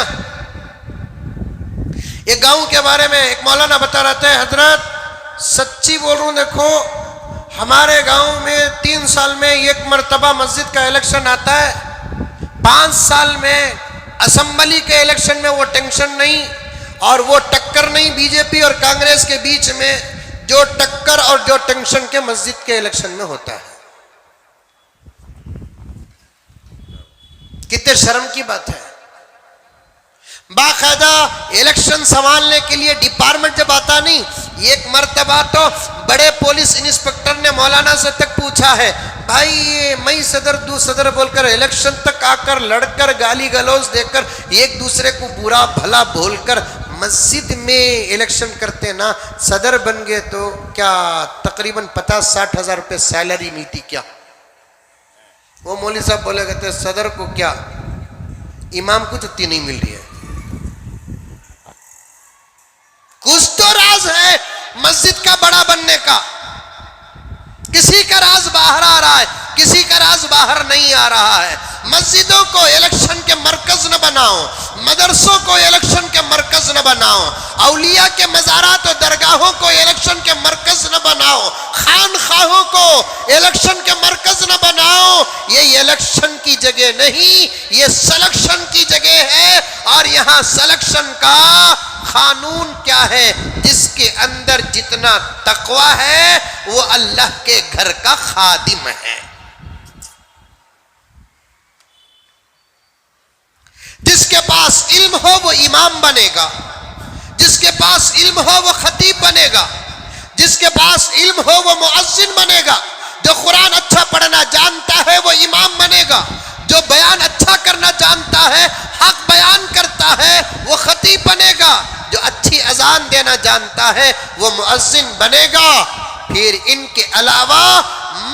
एक गांव के बारे में एक मौलाना बता रहे थे, हजरत सच्ची बोल रहा हूं, देखो हमारे गांव में 3 साल में एक मर्तबा मस्जिद का इलेक्शन आता है, 5 साल में असेंबली के इलेक्शन में वो टेंशन नहीं और वो टक्कर नहीं बीजेपी और कांग्रेस के बीच में, जो टक्कर और जो टेंशन के मस्जिद के इलेक्शन में होता है। कितने शर्म की बात है। बाकायदा इलेक्शन संभालने के लिए डिपार्टमेंट जब आता नहीं, एक मर्तबा तो बड़े पुलिस इंस्पेक्टर ने मौलाना से तक पूछा है, भाई मैं सदर तू सदर बोलकर इलेक्शन तक आकर लड़कर गाली गलौज देकर एक दूसरे को बुरा भला बोलकर मस्जिद में इलेक्शन करते ना, सदर बन गए तो क्या तकरीबन 50-60 हजार रुपये सैलरी मिलती क्या? वो मौलवी साहब बोले कहते सदर को क्या, इमाम को छुट्टी नहीं मिल रही है। कुछ तो राज है मस्जिद का बड़ा बनने का, किसी का राज बाहर आ रहा है, किसी का राज बाहर नहीं आ रहा है। मस्जिदों को इलेक्शन के मरकज न बनाओ, मदरसों को इलेक्शन के मरकज न बनाओ, औलिया के मज़ारात और दरगाहों को इलेक्शन के मरकज न बनाओ, खानखाहों को इलेक्शन के मरकज न बनाओ। ये इलेक्शन की जगह नहीं, ये सिलेक्शन की जगह है। और यहां सिलेक्शन का कानून क्या है, जिसके अंदर जितना तकवा है वो अल्लाह के घर का खादिम है। जिसके पास इल्म हो वो इमाम बनेगा, जिसके पास इल्म हो वो खतीब बनेगा, जिसके पास इल्म हो वो मुअज्जिन बनेगा, जो कुरान अच्छा पढ़ना जानता है वो इमाम बनेगा, जो बयान अच्छा करना जानता है, हक बयान करता है वो खतीब बनेगा, जो अच्छी अजान देना जानता है वो मुअज्जिन बनेगा। फिर इनके अलावा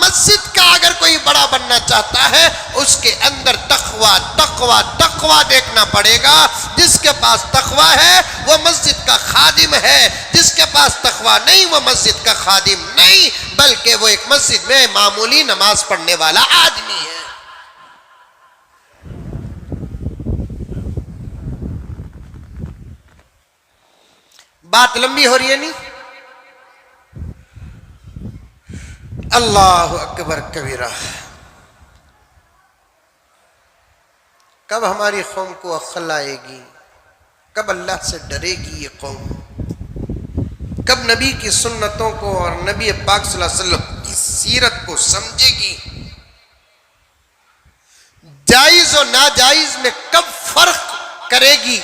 मस्जिद का अगर कोई बड़ा बनना चाहता है, उसके अंदर तकवा तकवा तकवा देखना पड़ेगा। जिसके पास तकवा है वो मस्जिद का खादिम है, जिसके पास तकवा नहीं वो मस्जिद का खादिम नहीं, बल्कि वो एक मस्जिद में मामूली नमाज पढ़ने वाला आदमी है। बात लंबी हो रही है नहीं? अल्लाह अकबर कबीरा। कब हमारी कौम को अक्ल आएगी, कब अल्लाह से डरेगी ये कौम, कब नबी की सुन्नतों को और नबी पाक सल्लल्लाहु अलैहि वसल्लम की सीरत को समझेगी, जायज और नाजायज में कब फर्क करेगी,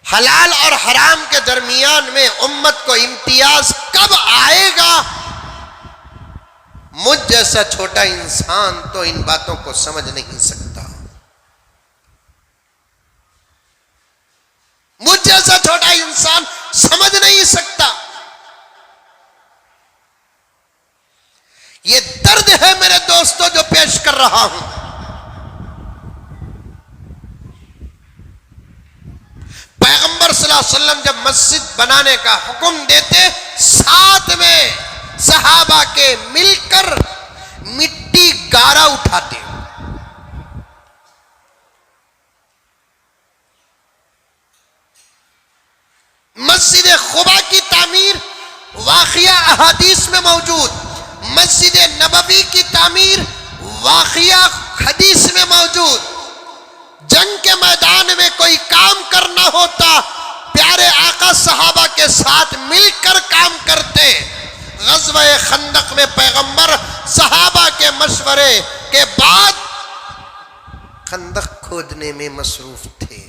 हलाल और हराम के दरमियान में उम्मत को इम्तियाज कब आएगा। मुझ जैसा छोटा इंसान तो इन बातों को समझ नहीं सकता। मुझ जैसा छोटा इंसान समझ नहीं सकता। ये दर्द है मेरे दोस्तों रहा हूं। पैगंबर सल्लल्लाहु अलैहि वसल्लम जब मस्जिद बनाने का हुक्म देते, साथ में सहाबा के मिलकर मिट्टी गारा उठाते। मस्जिद खुबा की तामीर वाक़िया अहादीस में मौजूद, मस्जिद नबवी की तामीर वाक़िया हदीस में मौजूद। जंग के मैदान में कोई काम करना होता, प्यारे आका सहाबा के साथ मिलकर काम करते। ग़ज़वा खंदक में पैगंबर सहाबा के मशवरे के बाद खंदक खोदने में मसरूफ थे।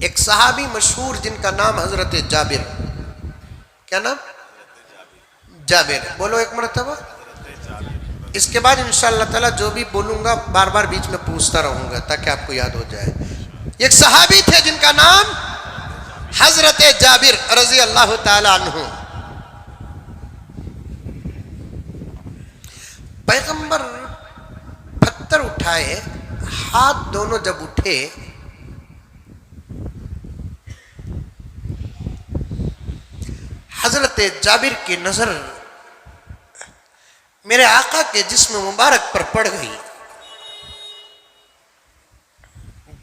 एक सहाबी मशहूर जिनका नाम हजरत जाबिर, क्या नाम? जाबिर। बोलो एक मरतबा। इसके बाद इंशाअल्लाह ताला जो भी बोलूंगा बार बार बीच में पूछता रहूंगा ताकि आपको याद हो जाए। एक सहाबी थे जिनका नाम हजरत जाबिर रजी अल्लाह ताला अन्हु। पैगंबर पत्थर उठाए, हाथ दोनों जब उठे, हजरत जाबिर की नजर मेरे आका के जिस्म मुबारक पर पड़ गई।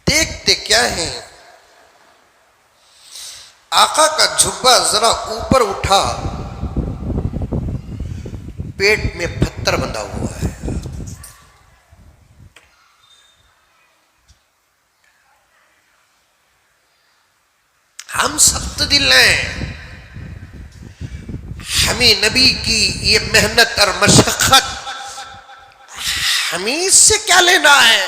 देखते क्या है, आका का झुब्बा जरा ऊपर उठा, पेट में पत्थर बंधा हुआ है। हम सख्त दिल हैं, हमें नबी की ये मेहनत और मशक्कत हमें इससे क्या लेना है?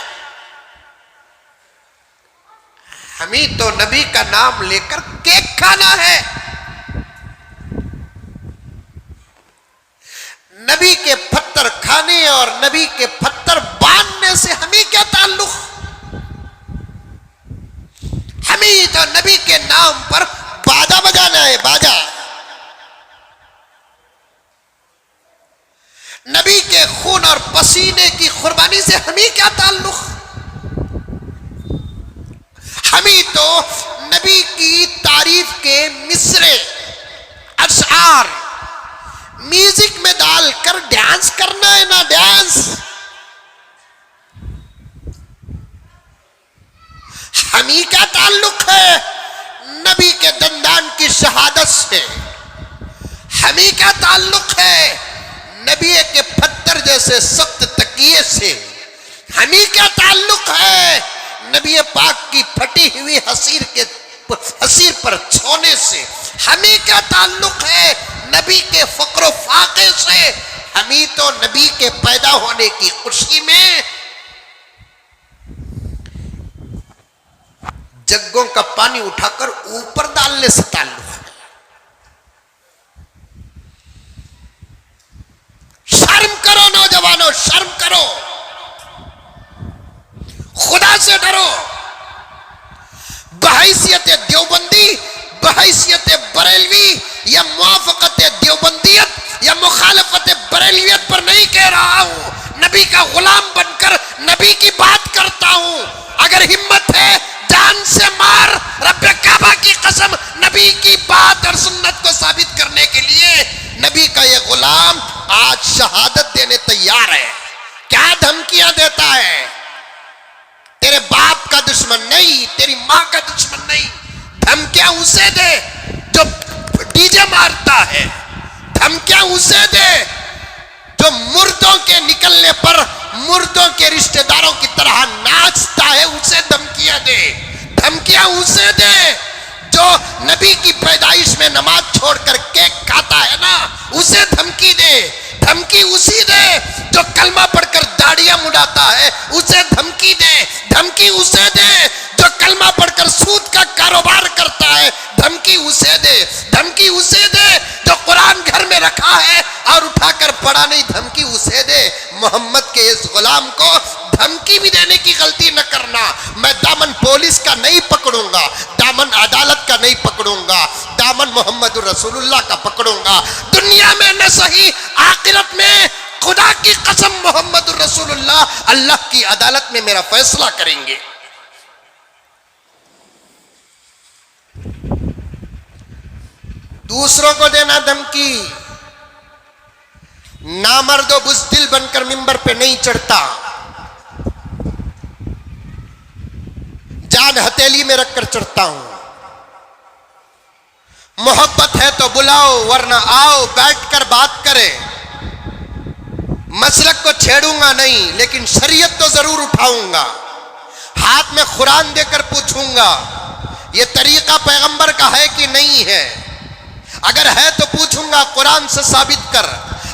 हमें तो नबी का नाम लेकर केक खाना है। नबी के पत्थर खाने और नबी के पत्थर बांधने से हमें क्या ताल्लुक? हमें तो नबी के नाम पर बाजा बजाना है, बाजा। नबी के खून और पसीने की कुर्बानी से हमें क्या ताल्लुक? हमें तो नबी की तारीफ के मिसरे, अशआर म्यूजिक में डालकर डांस करना है ना, डांस। हमें क्या ताल्लुक है नबी के दंदान की शहादत से? हमें क्या ताल्लुक है नबी के पत्थर जैसे सख्त तकिए से? हमें क्या ताल्लुक है नबी पाक की फटी हुई हसीर पर छोने से? हमें क्या ताल्लुक है नबी के फक्र फाके से? हमें तो नबी के पैदा होने की खुशी में जग्गों का पानी उठाकर ऊपर डालने से ताल्लुक है। शर्म करो नौजवानों, शर्म करो, खुदा से डरो। बहैसियत देवबंदी, बहैसियत बरेलवी या मुआफकत देवबंदियत या मुखालफत बरेलवियत पर नहीं कह रहा हूं। नबी का गुलाम बनकर नबी की बात करता हूं। अगर हिम्मत है जान से मार, रब्बे काबा की कसम, नबी की बात और सुन्नत को साबित करने के लिए नबी का ये गुलाम आज शहादत देने तैयार है। क्या धमकियां देता है? तेरे बाप का दुश्मन नहीं, तेरी मां का दुश्मन नहीं। धमकियां उसे दे जो डीजे मारता है, धमकियां उसे दे जो मुर्दों के निकलने पर मुर्दों के रिश्तेदारों की तरह नाचता है, उसे धमकियां दे। धमकियां उसे दे जो नबी की पैदाइश में नमाज छोड़कर केक खाता है ना, उसे धमकी दे। धमकी उसी दे जो कलमा पढ़कर दाढ़ियां मुड़ाता है, उसे धमकी दे। धमकी उसे दे जो कलमा पढ़कर सूद का कारोबार करता है, धमकी उसे दे। धमकी उसे दे जो कुरान घर में रखा है और उठाकर पढ़ा नहीं, धमकी उसे दे। मोहम्मद के इस गुलाम को धमकी भी देने की गलती न करना। मैं दामन पुलिस का नहीं पकड़ूंगा, दामन अदालत का नहीं पकड़ूंगा, दामन मोहम्मद रसूलुल्लाह का पकड़ूंगा। दुनिया में न सही आखिरत में खुदा की कसम मोहम्मद रसूलुल्लाह अल्लाह की अदालत में मेरा फैसला करेंगे। दूसरों को देना धमकी, नामर्दो बुज़दिल बनकर मिंबर पे नहीं चढ़ता, जान हथेली में रखकर चढ़ता हूं। मोहब्बत है तो बुलाओ, वरना आओ बैठकर बात करें। मसलक को छेड़ूंगा नहीं, लेकिन शरीयत तो जरूर उठाऊंगा। हाथ में कुरान देकर पूछूंगा यह तरीका पैगंबर का है कि नहीं है। अगर है तो पूछूंगा कुरान से साबित कर,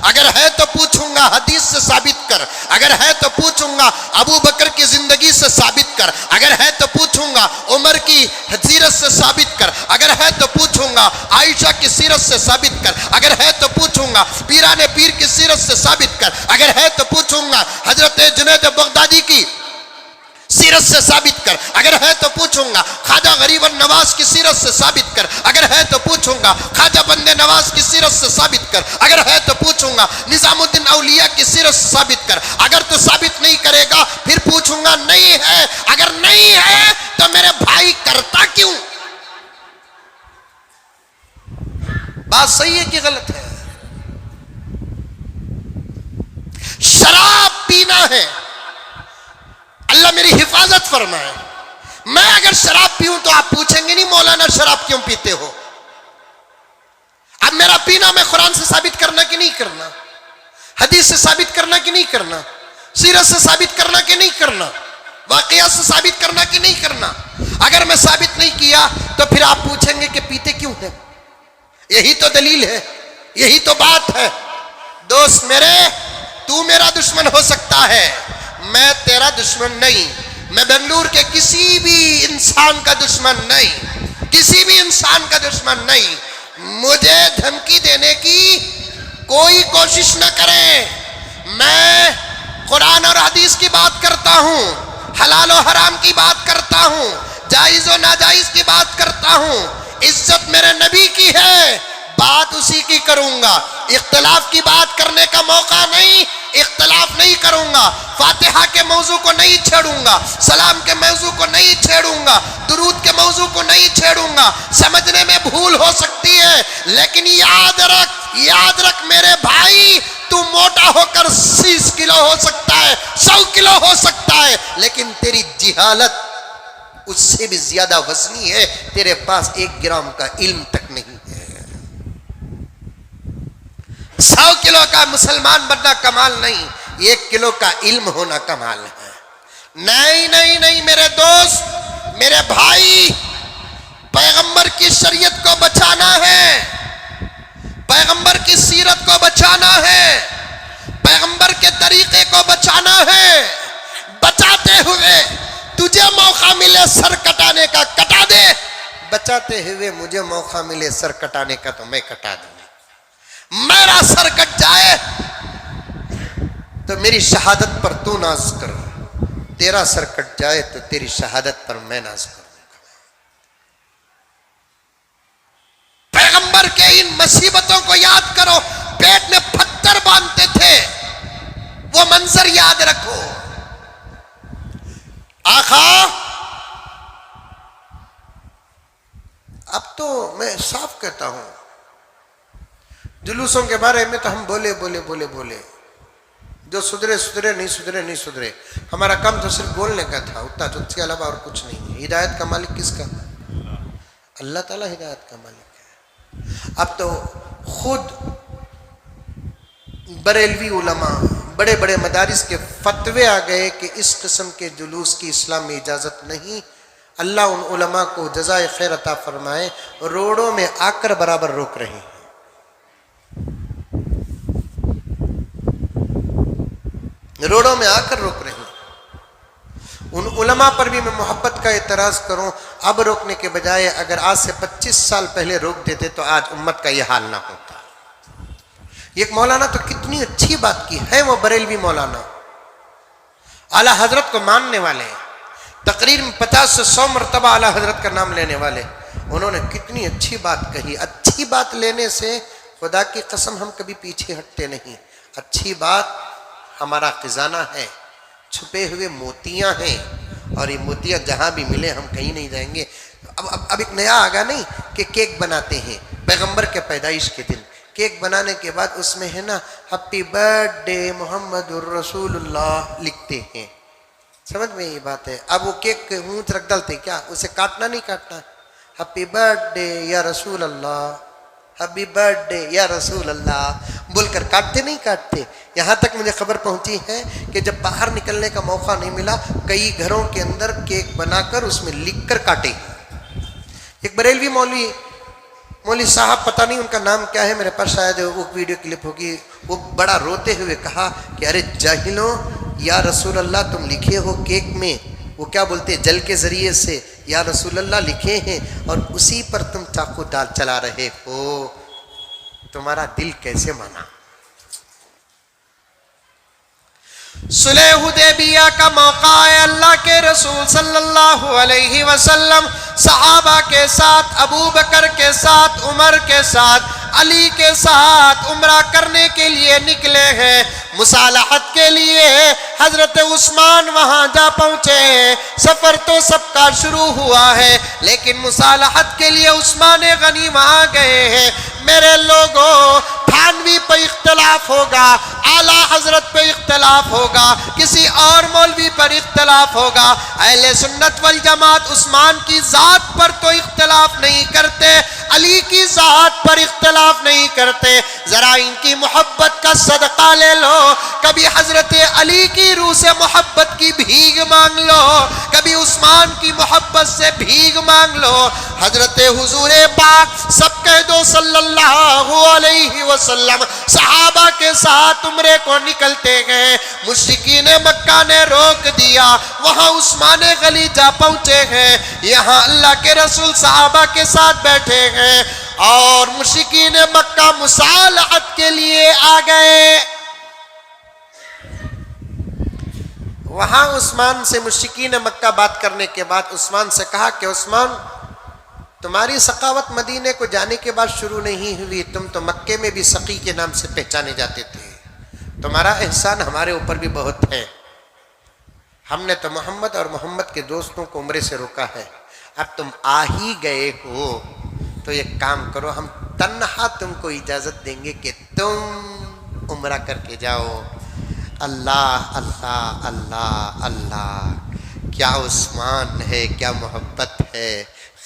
अगर है तो पूछूंगा हदीस से साबित कर, अगर है तो पूछूंगा अबू बकर की जिंदगी से साबित कर, अगर है तो पूछूंगा उमर की सीरत से साबित कर, अगर है तो पूछूंगा आयशा की सीरत से साबित कर, अगर है तो पूछूंगा पीराने पीर की सीरत से साबित कर, अगर है तो पूछूंगा हजरत जुनैद बगदादी की सीरत से साबित कर, अगर है तो पूछूंगा ख्वाजा गरीब नवाज की सीरत से साबित कर, अगर है तो पूछूंगा ख्वाजा बंदे नवाज की सीरत से साबित कर, अगर है तो पूछूंगा निजामुद्दीन औलिया की सीरत से साबित कर। अगर तो साबित नहीं करेगा फिर पूछूंगा नहीं है, अगर नहीं है तो मेरे भाई करता क्यों? बात सही है कि गलत है? शराब पीना है, अल्लाह मेरी हिफाजत फरमाए। मैं अगर शराब पीऊं तो आप पूछेंगे नहीं मौलाना शराब क्यों पीते हो। अब मेरा पीना मैं कुरान से साबित करना कि नहीं करना, हदीस से साबित करना कि नहीं करना, सीरत से साबित करना कि नहीं करना, वाकया से साबित करना कि नहीं करना। अगर मैं साबित नहीं किया तो फिर आप पूछेंगे कि पीते क्यों है। यही तो दलील है, यही तो बात है। दोस्त मेरे, तू मेरा दुश्मन हो सकता है, मैं तेरा दुश्मन नहीं। मैं बेंगलुरु के किसी भी इंसान का दुश्मन नहीं, किसी भी इंसान का दुश्मन नहीं। मुझे धमकी देने की कोई कोशिश न करें। मैं कुरान और हदीस की बात करता हूं, हलाल और हराम की बात करता हूं, जायज और नाजायज की बात करता हूं। इज्जत मेरे नबी की है, बात उसी की करूंगा। इख्तलाफ की बात करने का मौका नहीं, इख्तलाफ नहीं करूंगा। फातिहा के मौजू को नहीं छेड़ूंगा, सलाम के मौजू को नहीं छेड़ूंगा, दुरूद के मौजू को नहीं छेड़ूंगा। समझने में भूल हो सकती है, लेकिन याद रख मेरे भाई, तू मोटा होकर 30 किलो हो सकता है, 100 किलो हो सकता है, लेकिन तेरी जिहालत उससे भी ज्यादा वजनी है। तेरे पास 1 ग्राम का इल्म तक नहीं है। 100 किलो का मुसलमान बनना कमाल नहीं, 1 किलो का इल्म होना कमाल है। नहीं नहीं नहीं मेरे दोस्त, मेरे भाई, पैगंबर की शरीयत को बचाना है, पैगंबर की सीरत को बचाना है, पैगंबर के तरीके को बचाना है। बचाते हुए तुझे मौका मिले सर कटाने का, कटा दे। बचाते हुए मुझे मौका मिले सर कटाने का तो मैं कटा दूंगा। मेरा सर कट जाए तो मेरी शहादत पर तू नाज कर, तेरा सर कट जाए तो तेरी शहादत पर मैं नाज करूंगा। पैगंबर के इन मुसीबतों को याद करो। पेट में पत्थर बांधते थे, वो मंजर याद रखो। आखा, अब तो मैं साफ कहता हूं, जुलूसों के बारे में तो हम बोले बोले बोले बोले, जो सुधरे सुधरे, नहीं सुधरे नहीं सुधरे। हमारा काम तो सिर्फ बोलने का था, उतना तो उसके अलावा और कुछ नहीं है। हिदायत का मालिक किसका? अल्लाह ताला हिदायत का मालिक है। अब तो खुद बरेलवी उलमा, बड़े बड़े मदारिस के फतवे आ गए कि इस किस्म के जुलूस की इस्लाम में इजाज़त नहीं। अल्लाह उन उलमा को जज़ाए खैर अता फरमाए, रोडों में आकर बराबर रोक रहे हैं। रोडों में आकर रोक रहे हैं। उन उलमा पर भी मैं मोहब्बत का एतराज़ करूं, अब रोकने के बजाय अगर आज से 25 साल पहले रोक देते तो आज उम्मत का यह हाल ना होता। एक मौलाना तो कितनी अच्छी बात की है, वो बरेलवी मौलाना, आला हजरत को मानने वाले, तकरीर में 50 से 100 मरतबा आला हजरत का नाम लेने वाले, उन्होंने कितनी अच्छी बात कही। अच्छी बात लेने से खुदा की कसम हम कभी पीछे हटते नहीं। अच्छी बात, हमारा खजाना है, छुपे हुए मोतियां हैं, और ये मोतियां जहां भी मिले हम कहीं नहीं जाएंगे। अब एक नया आ गया नहीं कि केक बनाते हैं पैगंबर के पैदाइश के दिन। केक बनाने के बाद उसमें है ना हैप्पी बर्थडे मोहम्मदुर रसूलुल्लाह लिखते हैं। समझ में ये बात है। अब वो केक के मुंह रख डालते, क्या उसे काटना नहीं काटना? हैप्पी बर्थडे या रसूल अल्लाह, हैप्पी बर्थडे या रसूल अल्लाह बोलकर काटते नहीं काटते। यहाँ तक मुझे खबर पहुंची है कि जब बाहर निकलने का मौका नहीं मिला, कई घरों के अंदर केक बनाकर उसमें लिखकर काटे। एक बरेलवी मौलवी साहब, पता नहीं उनका नाम क्या है, मेरे पास शायद वो वीडियो क्लिप होगी, वो बड़ा रोते हुए कहा कि अरे जाहिलों, या रसूल अल्लाह तुम लिखे हो केक में, वो क्या बोलते हैं, जल के जरिए से या रसूल अल्लाह लिखे हैं, और उसी पर तुम चाकू दाल चला रहे हो, तुम्हारा दिल कैसे माना? सुलह हुदैबिया का मौका है। अल्लाह के रसूल सल्लल्लाहु अलैहि वसल्लम सहाबा के साथ, अबू बकर के साथ, उमर के साथ, अली के साथ उम्रा करने के लिए निकले हैं, मुसालहत के लिए। हजरत उस्मान वहां जा पहुंचे। सफर तो सबका शुरू हुआ है, लेकिन मुसालहत के लिए उस्मान गनी वहां गए हैं। मेरे लोगों, थानवी पे इख्तलाफ होगा, आला हजरत पे इख्तलाफ होगा, किसी और मौलवी पर इख्तलाफ होगा। अहले सुन्नत वल जमात उस्मान की जात पर तो इख्तलाफ नहीं करते, अली की जात पर इख्तलाफ नहीं करते। जरा इनकी मोहब्बत का सदका ले लो, कभी हजरत अली की रूह से मोहब्बत की भीख मांग लो, कभी उस्मान की मोहब्बत से भीख मांग लो। हजरत हुजूर पाक सब कह दो सल्लल्लाहु अलैहि वसल्लम सहाबा के साथ उम्रे को निकलते गए। मुश्रिकीन मक्का ने रोक दिया, वहां उस्मान गनी जा पहुंचे हैं। यहाँ अल्लाह के रसूल सहाबा के साथ बैठे हैं, और मुश्रिकीन मक्का मुसालहत के लिए आ गए। वहां उस्मान से मुश्रिकीन मक्का बात करने के बाद उस्मान से कहा कि उस्मान, तुम्हारी सखावत मदीने को जाने के बाद शुरू नहीं हुई, तुम तो मक्के में भी सकी के नाम से पहचाने जाते थे, तुम्हारा एहसान हमारे ऊपर भी बहुत है। हमने तो मोहम्मद और मोहम्मद के दोस्तों को उम्रे से रोका है, अब तुम आ ही गए हो तो एक काम करो, हम तन्हा तुमको इजाजत देंगे कि तुम उम्रा करके जाओ। अल्लाह अल्लाह अल्लाह अल्लाह, क्या उस्मान है, क्या मोहब्बत है।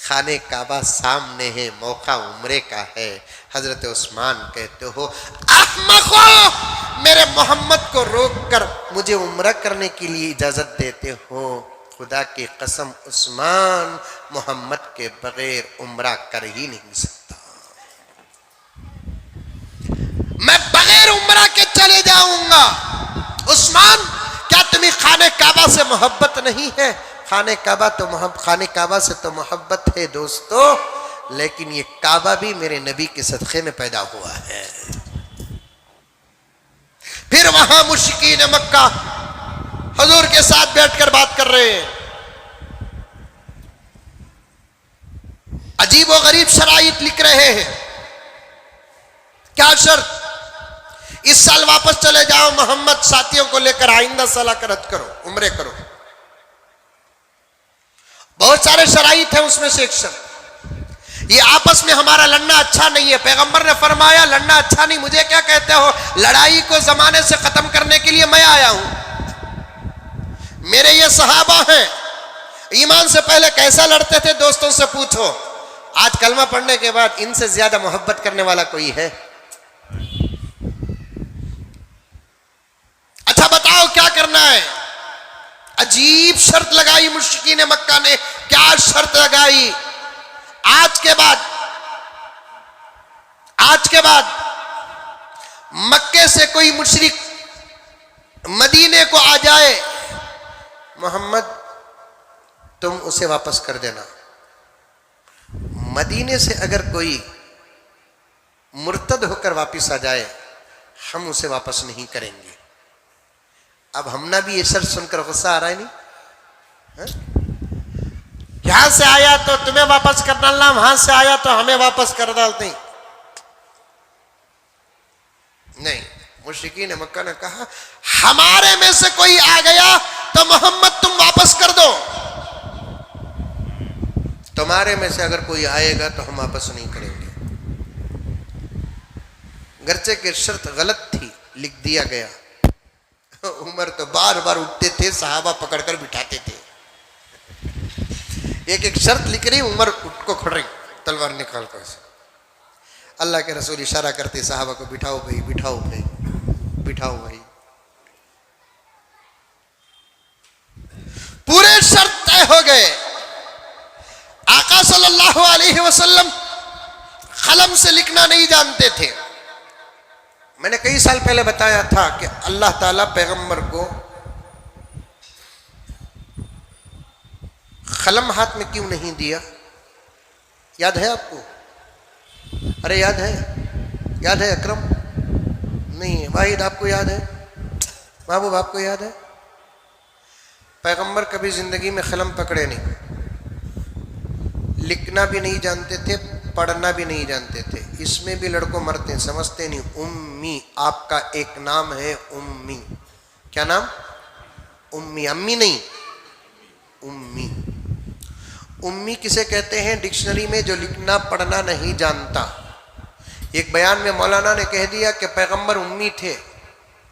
खाने काबा सामने है, मौका उम्रे का है। हजरत उस्मान कहते हो, अहमको, मेरे मोहम्मद को रोक कर मुझे उम्रा करने के लिए इजाजत देते हो? खुदा की कसम, उस्मान मोहम्मद के बगैर उम्रा कर ही नहीं सकता। मैं बगैर उम्रा के चले जाऊंगा। उस्मान, क्या तुम्हें खाने काबा से मोहब्बत नहीं है? खाने काबा से तो मोहब्बत है दोस्तों, लेकिन ये काबा भी मेरे नबी के सदक़े में पैदा हुआ है। फिर वहां मुश्रिकीन मक्का हुजूर के साथ बैठकर बात कर रहे हैं। अजीब व गरीब शराइत लिख रहे हैं। क्या शर्त? इस साल वापस चले जाओ, मोहम्मद साथियों को लेकर आइंदा साल आकर हज करो, उम्रे करो। बहुत सारे शराइत हैं, उसमें से एक शर्त, ये आपस में हमारा लड़ना अच्छा नहीं है। पैगंबर ने फरमाया लड़ना अच्छा नहीं। मुझे क्या कहते हो? लड़ाई को जमाने से खत्म करने के लिए मैं आया हूं। मेरे ये सहाबा हैं, ईमान से पहले कैसा लड़ते थे दोस्तों से पूछो। आज कलमा पढ़ने के बाद इनसे ज्यादा मोहब्बत करने वाला कोई है? अच्छा बताओ क्या करना है? अजीब शर्त लगाई मुश्रिकीन मक्का ने। क्या शर्त लगाई? आज के बाद मक्के से कोई मुशरिक मदीने को आ जाए, मोहम्मद तुम उसे वापस कर देना। मदीने से अगर कोई मुर्तद होकर वापस आ जाए, हम उसे वापस नहीं करेंगे। अब हमना भी ये शर्त सुनकर गुस्सा आ रहा है नहीं? यहां से आया तो तुम्हें वापस कर डालना, वहां से आया तो हमें वापस कर डालते नहीं। मुशरिकीन मक्का ने कहा हमारे में से कोई आ गया तो मोहम्मद तुम वापस कर दो, तुम्हारे में से अगर कोई आएगा तो हम वापस नहीं करेंगे। गर्चे की शर्त गलत थी, लिख दिया गया। उमर तो बार बार उठते थे, सहाबा पकड़कर बिठाते थे। एक एक शर्त लिख रही, उमर उठ को खड़ रही, तलवार निकाल कर। अल्लाह के रसूल इशारा करते सहाबा को, बिठाओ भाई, बिठाओ भाई, बिठाओ भाई। पूरे शर्त तय हो गए। आका सल्लल्लाहु अलैहि वसल्लम कलम से लिखना नहीं जानते थे। मैंने कई साल पहले बताया था कि अल्लाह ताला पैगंबर को कलम हाथ में क्यों नहीं दिया, याद है आपको? अरे याद है, याद है अकरम? नहीं है। वाहिद आपको याद है? महबूब आपको याद है? पैगंबर कभी जिंदगी में कलम पकड़े नहीं, लिखना भी नहीं जानते थे, पढ़ना भी नहीं जानते थे। इसमें भी लड़कों मरते हैं, समझते नहीं। उम्मी, आपका एक नाम है उम्मी। क्या नाम? उम्मी। अम्मी नहीं, उम्मी। उम्मी किसे कहते हैं डिक्शनरी में? जो लिखना पढ़ना नहीं जानता। एक बयान में मौलाना ने कह दिया कि पैगंबर उम्मी थे,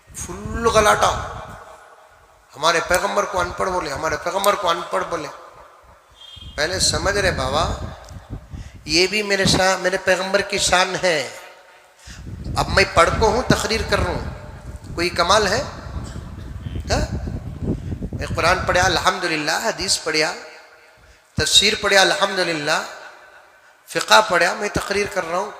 फुल गलाटा। हमारे पैगंबर को अनपढ़ बोले, हमारे पैगंबर को अनपढ़ बोले। पहले समझ रहे बाबा, ये भी मेरे पैगंबर की शान है। अब मैं पढ़ को हूँ, तकरीर कर रहा हूँ, कोई कमाल है? मैं कुरान पढ़ा अल्हम्दुलिल्लाह, हदीस पढ़ा, तफसीर पढ़ा अल्हम्दुलिल्लाह, फ़िक़ा पढ़ा, मैं तकरीर कर रहा हूँ,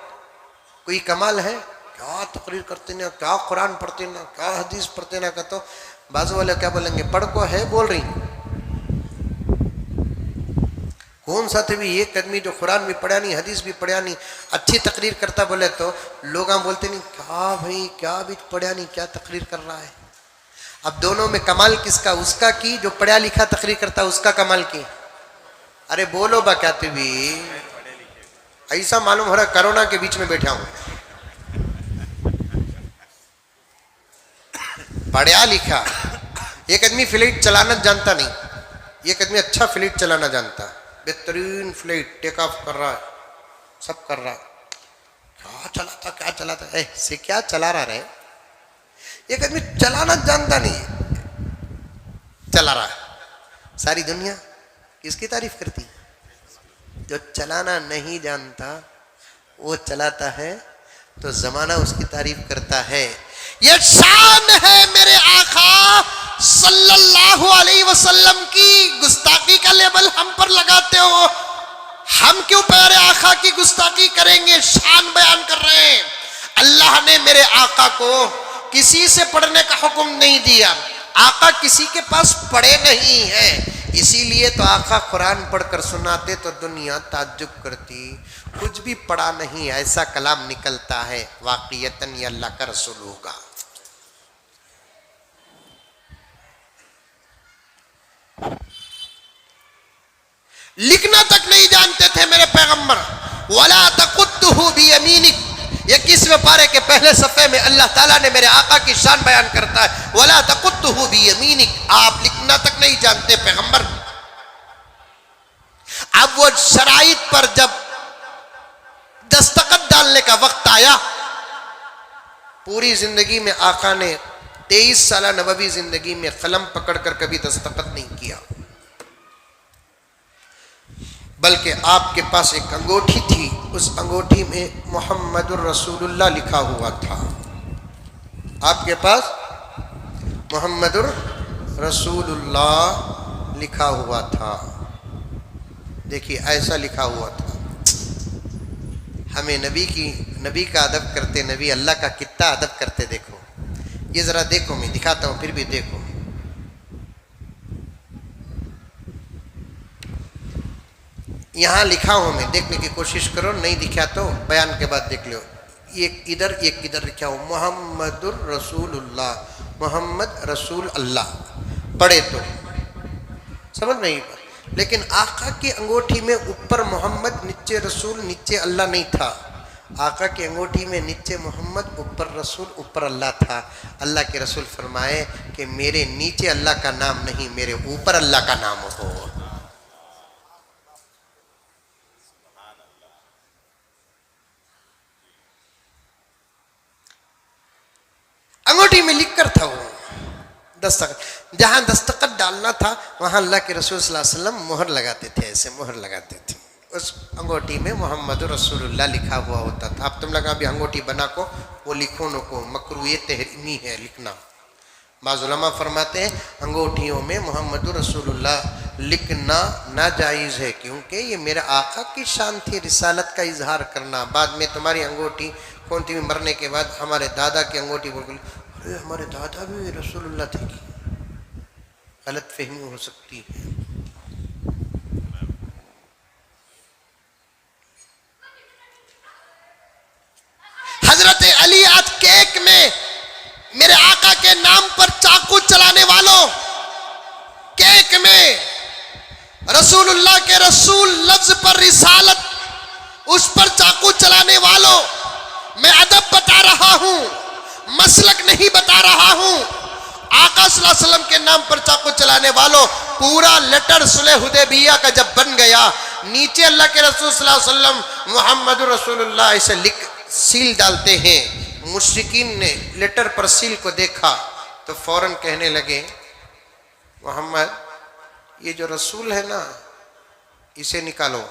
कोई कमाल है? क्या तकरीर करते ना, क्या कुरान पढ़ते ना, क्या हदीस पढ़ते ना। का तो बाजू वाले क्या बोलेंगे, पढ़ को है बोल रही। कौन सा थे भी एक आदमी जो कुरान भी पढ़ा नहीं, हदीस भी पढ़ा नहीं, अच्छी तकरीर करता बोले तो लोग बोलते नहीं, क्या भाई, क्या भी पढ़ा नहीं, क्या तकरीर कर रहा है। अब दोनों में कमाल किसका? उसका की जो पढ़ा लिखा तकरीर करता, उसका कमाल की। अरे बोलो बा, क्या भी ऐसा मालूम हो रहा कोरोना के बीच में बैठा हूं। पढ़ा लिखा एक आदमी फ्लाइट चलाना जानता नहीं, एक आदमी अच्छा फ्लाइट चलाना जानता, बेहतरीन फ्लाइट टेक ऑफ कर रहा है, सब कर रहा है, क्या चलाता से क्या चला रहा है। एक आदमी चलाना जानता नहीं, चला रहा है। सारी दुनिया किसकी तारीफ करती? जो चलाना नहीं जानता वो चलाता है तो जमाना उसकी तारीफ करता है। ये शान है मेरे आका सल्लल्लाहु अलैहि वसल्लम की। गुस्ताखी का लेबल हम पर लगाते हो, हम क्यों प्यारे आका की गुस्ताखी करेंगे? शान बयान कर रहे हैं। अल्लाह ने मेरे आका को किसी से पढ़ने का हुक्म नहीं दिया, आका किसी के पास पढ़े नहीं है, इसीलिए तो आका कुरान पढ़कर सुनाते तो दुनिया ताज्जुब करती। कुछ भी पढ़ा नहीं, ऐसा कलाम निकलता है, वाक़ियतन ये अल्लाह का रसूल होगा। लिखना तक नहीं जानते थे मेरे पैगंबर। वला तकुत्तुहु बियमीनिक, 21वें पारे के पहले सफ़े में अल्लाह ताला ने मेरे आका की शान बयान करता है। वला तकुत्तुहु बियमीनिक, आप लिखना तक नहीं जानते पैगंबर। अब वो शराइत पर जब दस्तखत डालने का वक्त आया, पूरी जिंदगी में आका ने 23 साल नबवी जिंदगी में कलम पकड़कर कभी दस्तखत नहीं किया, बल्कि आपके पास एक अंगूठी थी, उस अंगूठी में मोहम्मदुर रसूलुल्लाह लिखा हुआ था। आपके पास मोहम्मदुर रसूलुल्लाह लिखा हुआ था। देखिए ऐसा लिखा हुआ था। हमें नबी का अदब करते, नबी अल्लाह का कितना अदब करते देखो। ये जरा देखो, मैं दिखाता हूं फिर भी देखो। यहां लिखा हूं मैं, देखने की कोशिश करो, नहीं दिखा तो बयान के बाद देख लो। एक इधर लिखा हो मोहम्मदुर रसूलुल्लाह, मोहम्मद रसूल अल्लाह, पढ़े तो समझ नहीं। लेकिन आका की अंगूठी में ऊपर मोहम्मद, नीचे रसूल, नीचे अल्लाह नहीं था। आका की अंगूठी में नीचे मोहम्मद, ऊपर रसूल, ऊपर अल्लाह था। अल्लाह के रसूल फरमाए कि मेरे नीचे अल्लाह का नाम नहीं, मेरे ऊपर अल्लाह का नाम हो। अंगूठी में लिख कर था वो दस्तखत, जहां दस्तखत डालना था वहां अल्लाह के रसूल सल्लल्लाहु अलैहि वसल्लम मोहर लगाते थे, ऐसे मोहर लगाते थे। उस अंगूठी में मोहम्मद रसूलुल्लाह लिखा हुआ होता था। अब तुम लगा भी अंगूठी बना को वो लिखो न को मकरूह तहरीमी है लिखना। बाज़ उलमा फरमाते हैं अंगूठियों में मोहम्मद रसूलुल्लाह लिखना नाजायज़ है, क्योंकि ये मेरे आका की शान थी, रिसालत का इजहार करना। बाद में तुम्हारी अंगूठी कौन थी, मरने के बाद हमारे दादा की अंगूठी बोल, अरे हमारे दादा भी रसूलुल्लाह थे, की गलत फहमी हो सकती है। हजरत अली आज केक में मेरे आका के नाम पर चाकू चलाने वालों, केक में रसूलुल्लाह के रसूल लफ्ज पर रिसालत, उस पर चाकू चलाने वालों, मैं अदब बता रहा हूं, मसलक नहीं बता रहा हूं। आका सल्लल्लाहु अलैहि वसल्लम के नाम पर चाकू चलाने वालों, पूरा लेटर सुलह हुदैबिया का जब बन गया, नीचे अल्लाह के रसूल सल्लल्लाहु अलैहि वसल्लम मोहम्मद रसूलुल्लाह इसे लिख सील डालते हैं। मुश्रिकीन ने लेटर पर सील को देखा तो फौरन कहने लगे मोहम्मद ये जो रसूल है ना इसे निकालो,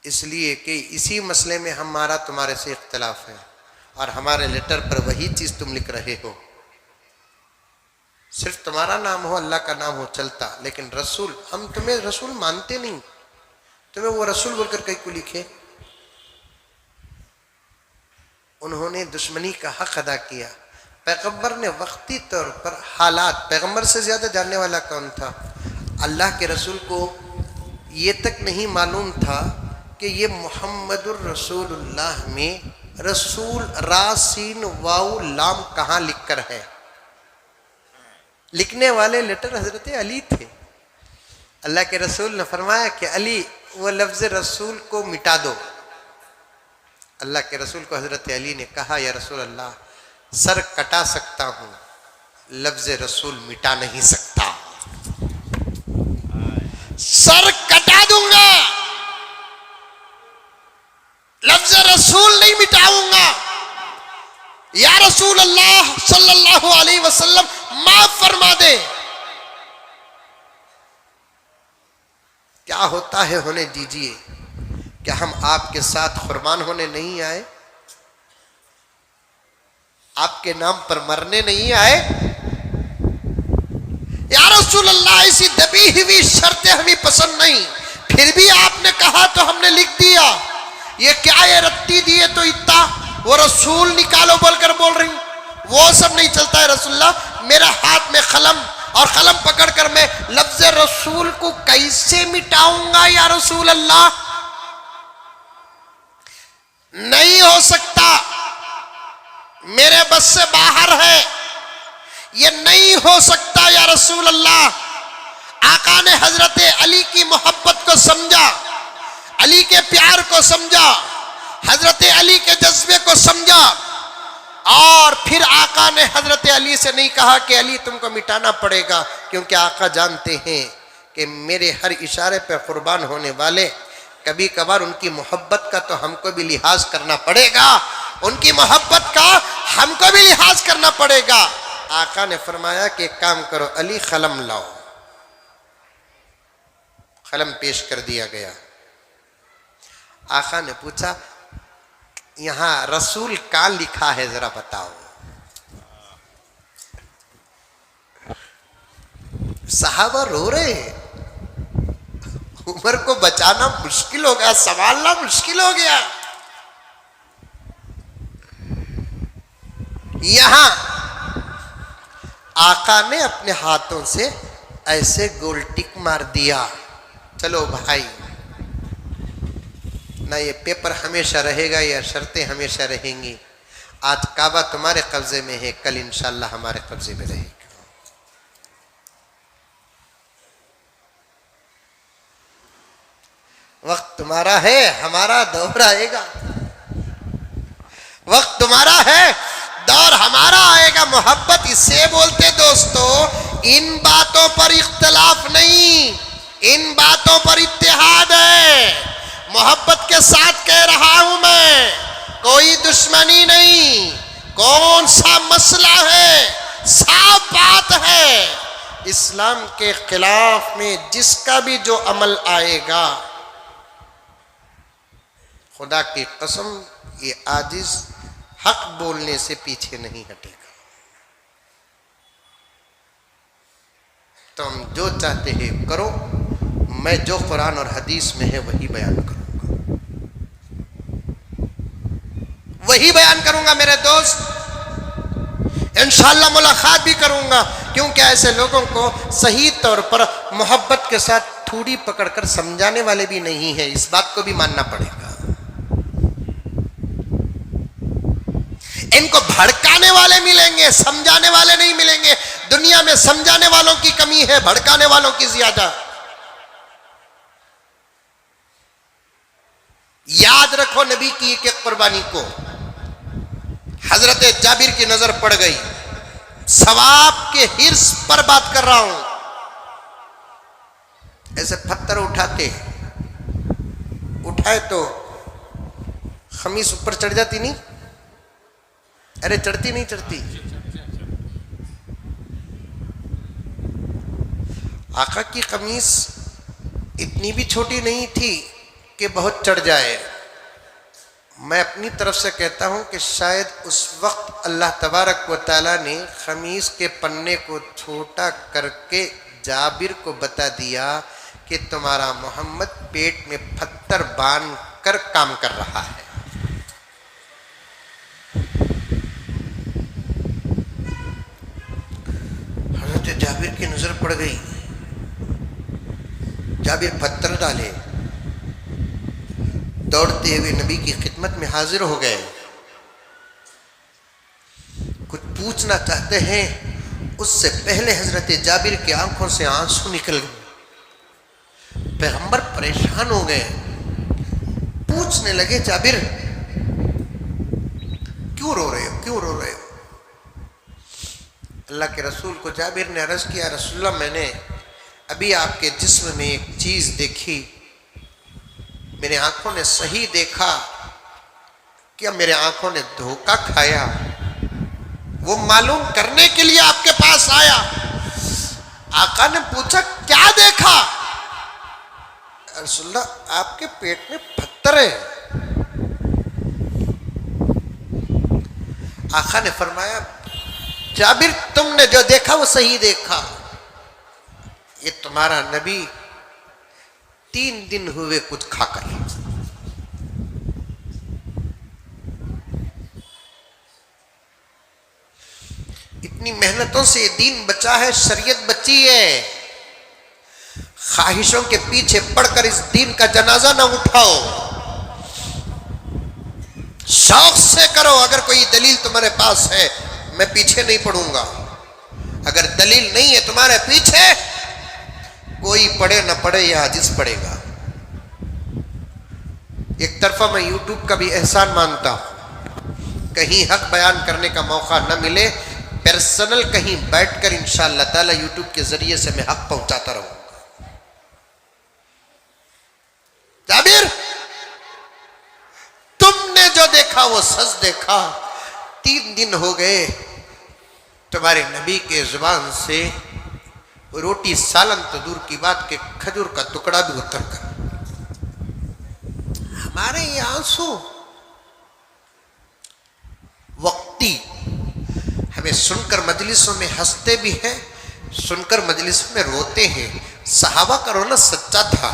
इसलिए कि इसी मसले में हमारा तुम्हारे से इख्तलाफ है और हमारे लेटर पर वही चीज तुम लिख रहे हो। सिर्फ तुम्हारा नाम हो, अल्लाह का नाम हो चलता, लेकिन रसूल, हम तुम्हें रसूल मानते नहीं, तुम्हें वो रसूल बोलकर कहीं को लिखे। उन्होंने दुश्मनी का हक अदा किया। पैगंबर ने वक्ती तौर पर हालात, पैगंबर से ज्यादा जानने वाला कौन था? अल्लाह के रसूल को ये तक नहीं मालूम था कि ये मोहम्मदुर रसूलुल्लाह में रसूल रासीन वाउ लाम कहाँ लिखकर है। लिखने वाले लेटर हजरत अली थे। अल्लाह के रसूल ने फरमाया कि अली वो लफ्ज रसूल को मिटा दो। अल्लाह के रसूल को हजरत अली ने कहा या रसूल अल्लाह, सर कटा सकता हूं, लफ्ज रसूल मिटा नहीं सकता। सर कटा दूंगा, लफ्ज रसूल नहीं मिटाऊंगा। या रसूल अल्लाह सल्लल्लाहु अलैहि वसल्लम माफ फरमा दे। क्या होता है होने दीजिए, क्या हम आपके साथ कुर्बान होने नहीं आए? आपके नाम पर मरने नहीं आए? या रसूल अल्लाह ऐसी दबी हुई शर्तें हमें पसंद नहीं, फिर भी आपने कहा तो हमने लिख दिया। ये क्या ये रत्ती दिए तो इतना, वो रसूल निकालो बोलकर बोल रही, वो सब नहीं चलता है रसूलुल्लाह। मेरा हाथ में कलम और कलम पकड़कर मैं लफ्ज रसूल को कैसे मिटाऊंगा या रसूल अल्लाह? नहीं हो सकता, मेरे बस से बाहर है, ये नहीं हो सकता या रसूल अल्लाह। आका ने हजरत अली की मोहब्बत को समझा, अली के प्यार को समझा, हजरत अली के जज्बे को समझा, और फिर आका ने हजरत अली से नहीं कहा कि अली तुमको मिटाना पड़ेगा, क्योंकि आका जानते हैं कि मेरे हर इशारे पर कुर्बान होने वाले, कभी कभार उनकी मोहब्बत का तो हमको भी लिहाज करना पड़ेगा, उनकी मोहब्बत का हमको भी लिहाज करना पड़ेगा। आका ने फरमाया कि एक काम करो अली, कलम लाओ। कलम पेश कर दिया गया। आका ने पूछा यहां रसूल का लिखा है, जरा बताओ। साहबा रो रहे, उमर को बचाना मुश्किल हो गया, संभालना मुश्किल हो गया। यहां आका ने अपने हाथों से ऐसे गोल टिक मार दिया, चलो भाई, ना ये पेपर हमेशा रहेगा या शर्तें हमेशा रहेंगी। आज काबा तुम्हारे कब्जे में है, कल इंशाल्लाह हमारे कब्जे में रहेगा। वक्त तुम्हारा है, हमारा दौर आएगा। वक्त तुम्हारा है, दौर हमारा आएगा। मोहब्बत इससे बोलते दोस्तों, इन बातों पर इख्तलाफ नहीं, इन बातों पर इत्तेहाद है। मोहब्बत के साथ कह रहा हूं मैं, कोई दुश्मनी नहीं। कौन सा मसला है, साफ बात है। इस्लाम के खिलाफ में जिसका भी जो अमल आएगा, खुदा की कसम ये आजिज हक बोलने से पीछे नहीं हटेगा। तुम जो चाहते हैं करो, मैं जो कुरान और हदीस में है वही बयान करूंगा, वही बयान करूंगा मेरे दोस्त। इंशाअल्लाह मुलाकात भी करूंगा, क्योंकि ऐसे लोगों को सही तौर पर मोहब्बत के साथ ठूड़ी पकड़कर समझाने वाले भी नहीं है, इस बात को भी मानना पड़ेगा। इनको भड़काने वाले मिलेंगे, समझाने वाले नहीं मिलेंगे। दुनिया में समझाने वालों की कमी है, भड़काने वालों की ज्यादा। याद रखो नबी की एक कुर्बानी को। हजरत जाबिर की नजर पड़ गई, सवाब के हिर्स पर बात कर रहा हूं। ऐसे पत्थर उठाए तो खमीस ऊपर चढ़ जाती नहीं? अरे चढ़ती नहीं चढ़ती? आका की कमीज इतनी भी छोटी नहीं थी कि बहुत चढ़ जाए। मैं अपनी तरफ से कहता हूं कि शायद उस वक्त अल्लाह तबारक व तआला ने खमीस के पन्ने को छोटा करके जाबिर को बता दिया कि तुम्हारा मोहम्मद पेट में पत्थर बांध कर काम कर रहा है। हज़रत जाबिर की नजर पड़ गई, जाबिर पत्थर डाले, दौड़ते हुए नबी की खिदमत में हाजिर हो गए। कुछ पूछना चाहते हैं, उससे पहले हजरत जाबिर की आंखों से आंसू निकल गए। पैगंबर परेशान हो गए, पूछने लगे, जाबिर क्यों रो रहे हो, क्यों रो रहे हो? अल्लाह के रसूल को जाबिर ने अर्ज किया, रसूलल्लाह मैंने अभी आपके जिस्म में एक चीज देखी, मेरी आंखों ने सही देखा, क्या मेरे आंखों ने धोखा खाया? वो मालूम करने के लिए आपके पास आया। आका ने पूछा क्या देखा? रसूलल्लाह आपके पेट में पत्थर है। आका ने फरमाया, जाबिर तुमने जो देखा वो सही देखा। ये तुम्हारा नबी 3 दिन हुए कुछ खाकर। इतनी मेहनतों से ये दीन बचा है, शरीयत बची है। ख्वाहिशों के पीछे पड़कर इस दीन का जनाजा ना उठाओ, शौक से करो। अगर कोई दलील तुम्हारे पास है, मैं पीछे नहीं पड़ूंगा। अगर दलील नहीं है तुम्हारे पीछे, कोई पढ़े न पढ़े, यह हदीस पढ़ेगा। एक तरफा मैं यूट्यूब का भी एहसान मानता हूं, कहीं हक बयान करने का मौका न मिले, पर्सनल कहीं बैठकर इंशाअल्लाह ताला यूट्यूब के जरिए से मैं हक पहुंचाता रहूंगा। जाबिर तुमने जो देखा वो सच देखा। 3 दिन हो गए तुम्हारे नबी के जुबान से रोटी सालन तो दूर की बात के खजूर का टुकड़ा भी उतर कर। हमारे ये आंसू वक्ती, हमें सुनकर मजलिसों में हंसते भी हैं, सुनकर मजलिसों में रोते हैं। सहाबा का रोना सच्चा था।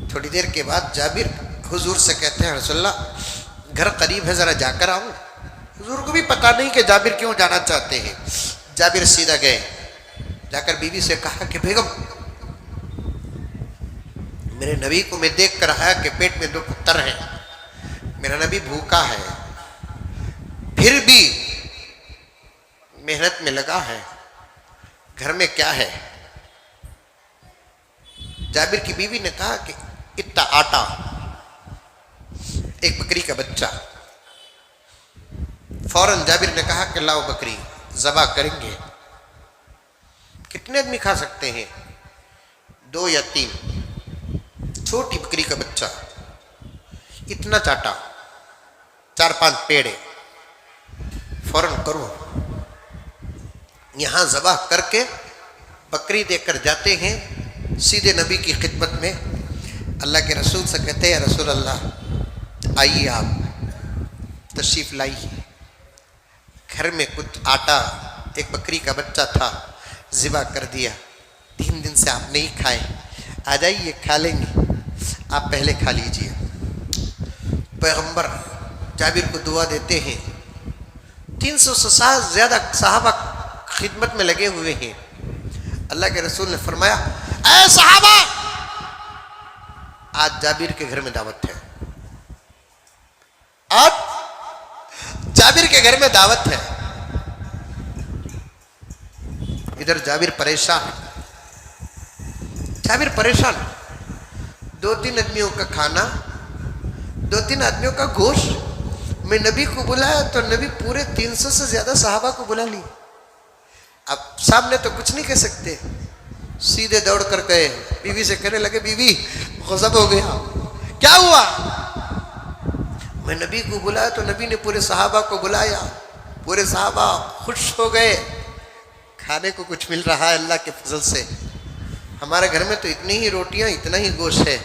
थोड़ी देर के बाद जाबिर हुजूर से कहते हैं, रसूलल्लाह घर करीब है, जरा जाकर आऊं। हुजूर को भी पता नहीं कि जाबिर क्यों जाना चाहते हैं। जाबिर सीधा गए, जाकर बीवी से कहा कि बेगम मेरे नबी को मैं देख कर आया कि पेट में 2 पत्थर हैं, मेरा नबी भूखा है, फिर भी मेहनत में लगा है, घर में क्या है? जाबिर की बीवी ने कहा कि इतना आटा, एक बकरी का बच्चा। फौरन जाबिर ने कहा कि लाओ बकरी ज़बा करेंगे। कितने आदमी खा सकते हैं? 2 या 3। छोटी बकरी का बच्चा, इतना चाटा, 4-5 पेड़े। फौरन करो। यहां ज़बा करके बकरी देकर जाते हैं सीधे नबी की खिदमत में। अल्लाह के रसूल से कहते हैं, रसूल अल्लाह आइए, आप तशरीफ़ लाइए। घर में कुछ आटा, एक बकरी का बच्चा था, ज़िबा कर दिया। 3 दिन से आप नहीं खाए, आ जाइए खा लेंगे। आप पहले खा लीजिए। पैगंबर जाबिर को दुआ देते हैं। 300 से ज़्यादा सहाबा खिदमत में लगे हुए हैं। अल्लाह के रसूल ने फरमाया, ऐ सहाबा, आज जाबिर के घर में दावत है। आज जाबिर के घर में दावत है। इधर जाबिर परेशान, जाबिर परेशान। 2-3 आदमियों का खाना, 2-3 आदमियों का गोश्त। मैं नबी को बुलाया तो नबी पूरे 300 से ज्यादा सहाबा को बुला ली। अब सामने तो कुछ नहीं कह सकते, सीधे दौड़ कर गए, बीवी से कहने लगे, बीवी गज़ब हो गया, क्या हुआ? मैं नबी को बुलाया तो नबी ने पूरे सहाबा को बुलाया, पूरे सहाबा खुश हो गए, खाने को कुछ मिल रहा है अल्लाह के फजल से। हमारे घर में तो इतनी ही रोटियां, इतना ही गोश्त है।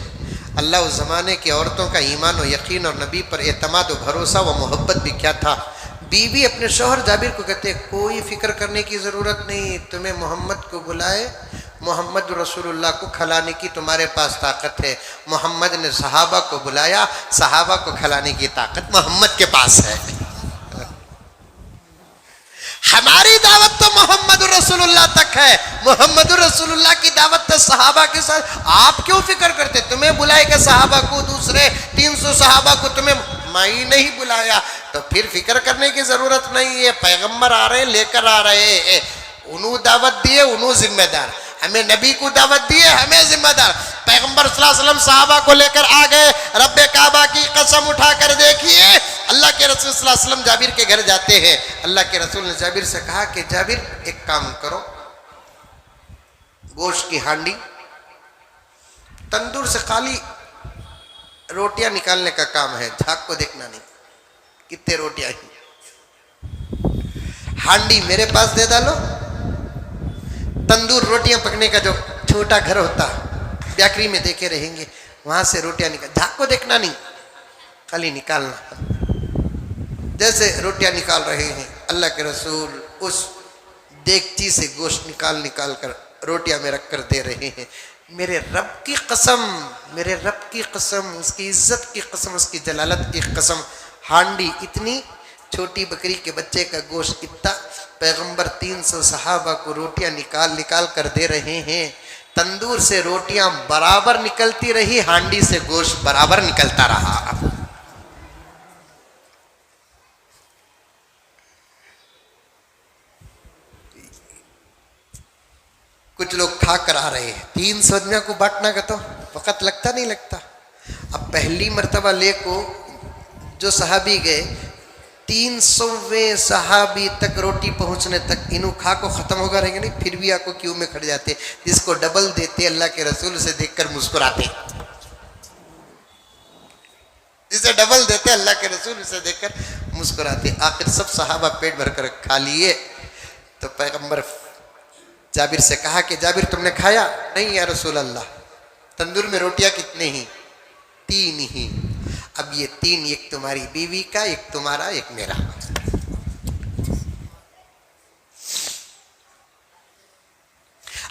अल्लाह उस ज़माने की औरतों का ईमान और यकीन और नबी पर एतमाद और भरोसा व मोहब्बत भी क्या था। बीवी अपने शौहर जाबिर को कहते, कोई फिक्र करने की ज़रूरत नहीं, तुम्हें मोहम्मद को बुलाए, मोहम्मद रसूलुल्लाह को खिलाने की तुम्हारे पास ताकत है। मोहम्मद ने सहाबा को बुलाया, सहाबा को खिलाने की ताकत मोहम्मद के पास है। हमारी दावत तो मोहम्मद रसूलुल्लाह तक है, मोहम्मद रसूलुल्लाह की दावत तो सहाबा के साथ। आप क्यों फिक्र करते? तुम्हें बुलाएगा सहाबा को, दूसरे 300 सहाबा को तुम्हें मैं नहीं बुलाया, तो फिर फिक्र करने की जरूरत नहीं है। पैगंबर आ रहे हैं, लेकर आ रहे हैं, उन्होंने दावत दिए, उन्होंने जिम्मेदार। हमें नबी को दावत दिए, हमें जिम्मेदार। पैगंबर सल्लल्लाहु अलैहि वसल्लम सहाबा को लेकर आ गए। रब्बे काबा की कसम उठाकर देखिए, अल्लाह के रसूल सल्लल्लाहु अलैहि वसल्लम जाबिर के घर जाते हैं। अल्लाह के रसूल ने जाबिर से कहा कि जाबिर एक काम करो, गोश्त की हांडी, तंदूर से खाली रोटियां निकालने का काम है, झाग को देखना नहीं, कितने रोटियां ही। हांडी मेरे पास दे डालो, तंदूर रोटियां पकने का जो छोटा घर होता, बेकरी में देखे रहेंगे, वहां से रोटियां निकाल, झाग को देखना नहीं, खाली निकालना। जैसे रोटियां निकाल रहे हैं, अल्लाह के रसूल उस देगची से गोश्त निकाल कर रोटियां में रख कर दे रहे हैं। मेरे रब की कसम, मेरे रब की कसम, उसकी इज्जत की कसम, उसकी जलालत की कसम, हांडी इतनी, छोटी बकरी के बच्चे का गोश्त इतना। पैगंबर 300 सहाबा को रोटियां निकाल कर दे रहे हैं। तंदूर से रोटियां बराबर निकलती रही, हांडी से गोश्त बराबर निकलता रहा। कुछ लोग खा कर आ रहे हैं, 300 आदमियों को बांटना का तो वक़्त लगता नहीं लगता। अब पहली मर्तबा ले को जो सहाबी गए, 300वें सहाबी तक रोटी पहुंचने तक इन्हों खा को ख़त्म होगा रहेंगे नहीं, फिर भी आको क्यों में खड़ जाते। जिसको डबल देते अल्लाह के रसूल से देखकर मुस्कुराते, जिसे डबल देते अल्लाह के रसूल से देखकर मुस्कुराते। आखिर सब सहाबा पेट भर कर खा लिए तो पैगंबर जाबिर से कहा कि जाबिर तुमने खाया? नहीं या रसूल अल्लाह। तंदूर में रोटियां कितने ही? 3 ही। अब ये 3, एक तुम्हारी बीवी का, एक तुम्हारा, एक मेरा।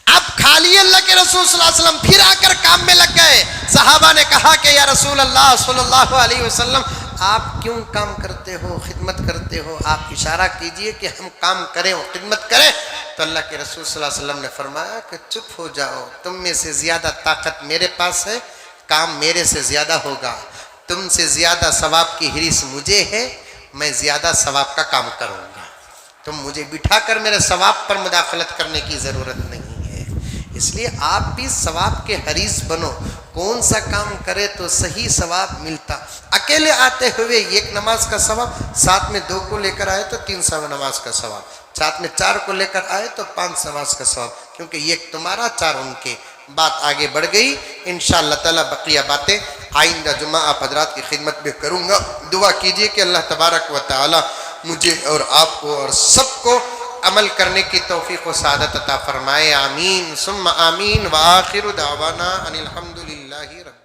अब खा लिए अल्लाह के रसूल सल्लल्लाहु अलैहि वसल्लम, फिर आकर काम में लग गए। सहाबा ने कहा कि या रसूल अल्लाह सल्लल्लाहु अलैहि वसल्लम, आप क्यों काम करते हो, खिदमत करते हो, आप इशारा कीजिए कि हम काम करें और खिदमत करें। तो अल्लाह के रसूल सल्लल्लाहु अलैहि वसल्लम ने फरमाया कि चुप हो जाओ, तुम में से ज़्यादा ताकत मेरे पास है, काम मेरे से ज़्यादा होगा, तुमसे ज़्यादा सवाब की हिरिस मुझे है, मैं ज़्यादा सवाब का काम करूँगा। तुम मुझे बिठाकर मेरे सवाब पर मुदाखलत करने की ज़रूरत नहीं है। इसलिए आप भी सवाब के हरीस बनो। कौन सा काम करे तो सही सवाब मिलता। अकेले आते हुए एक नमाज का सवाब, साथ में 2 को लेकर आए तो 3 नमाज का सवाब, साथ में 4 को लेकर आए तो 5 नमाज का सवाब, क्योंकि एक तुम्हारा 4 उनके। बात आगे बढ़ गई। इंशाअल्लाह ताला बकिया बातें आइंदा जुम्मा आप हजरात की खिदमत में करूँगा। दुआ कीजिए कि अल्लाह तबारक व तआला मुझे और आपको और सबको अमल करने की तौफीक व सादत अता फरमाए। आमीन सुम्मा आमीन। व आखिरु दावाना अनिल हम्दुलिल्लाहि रब्बिल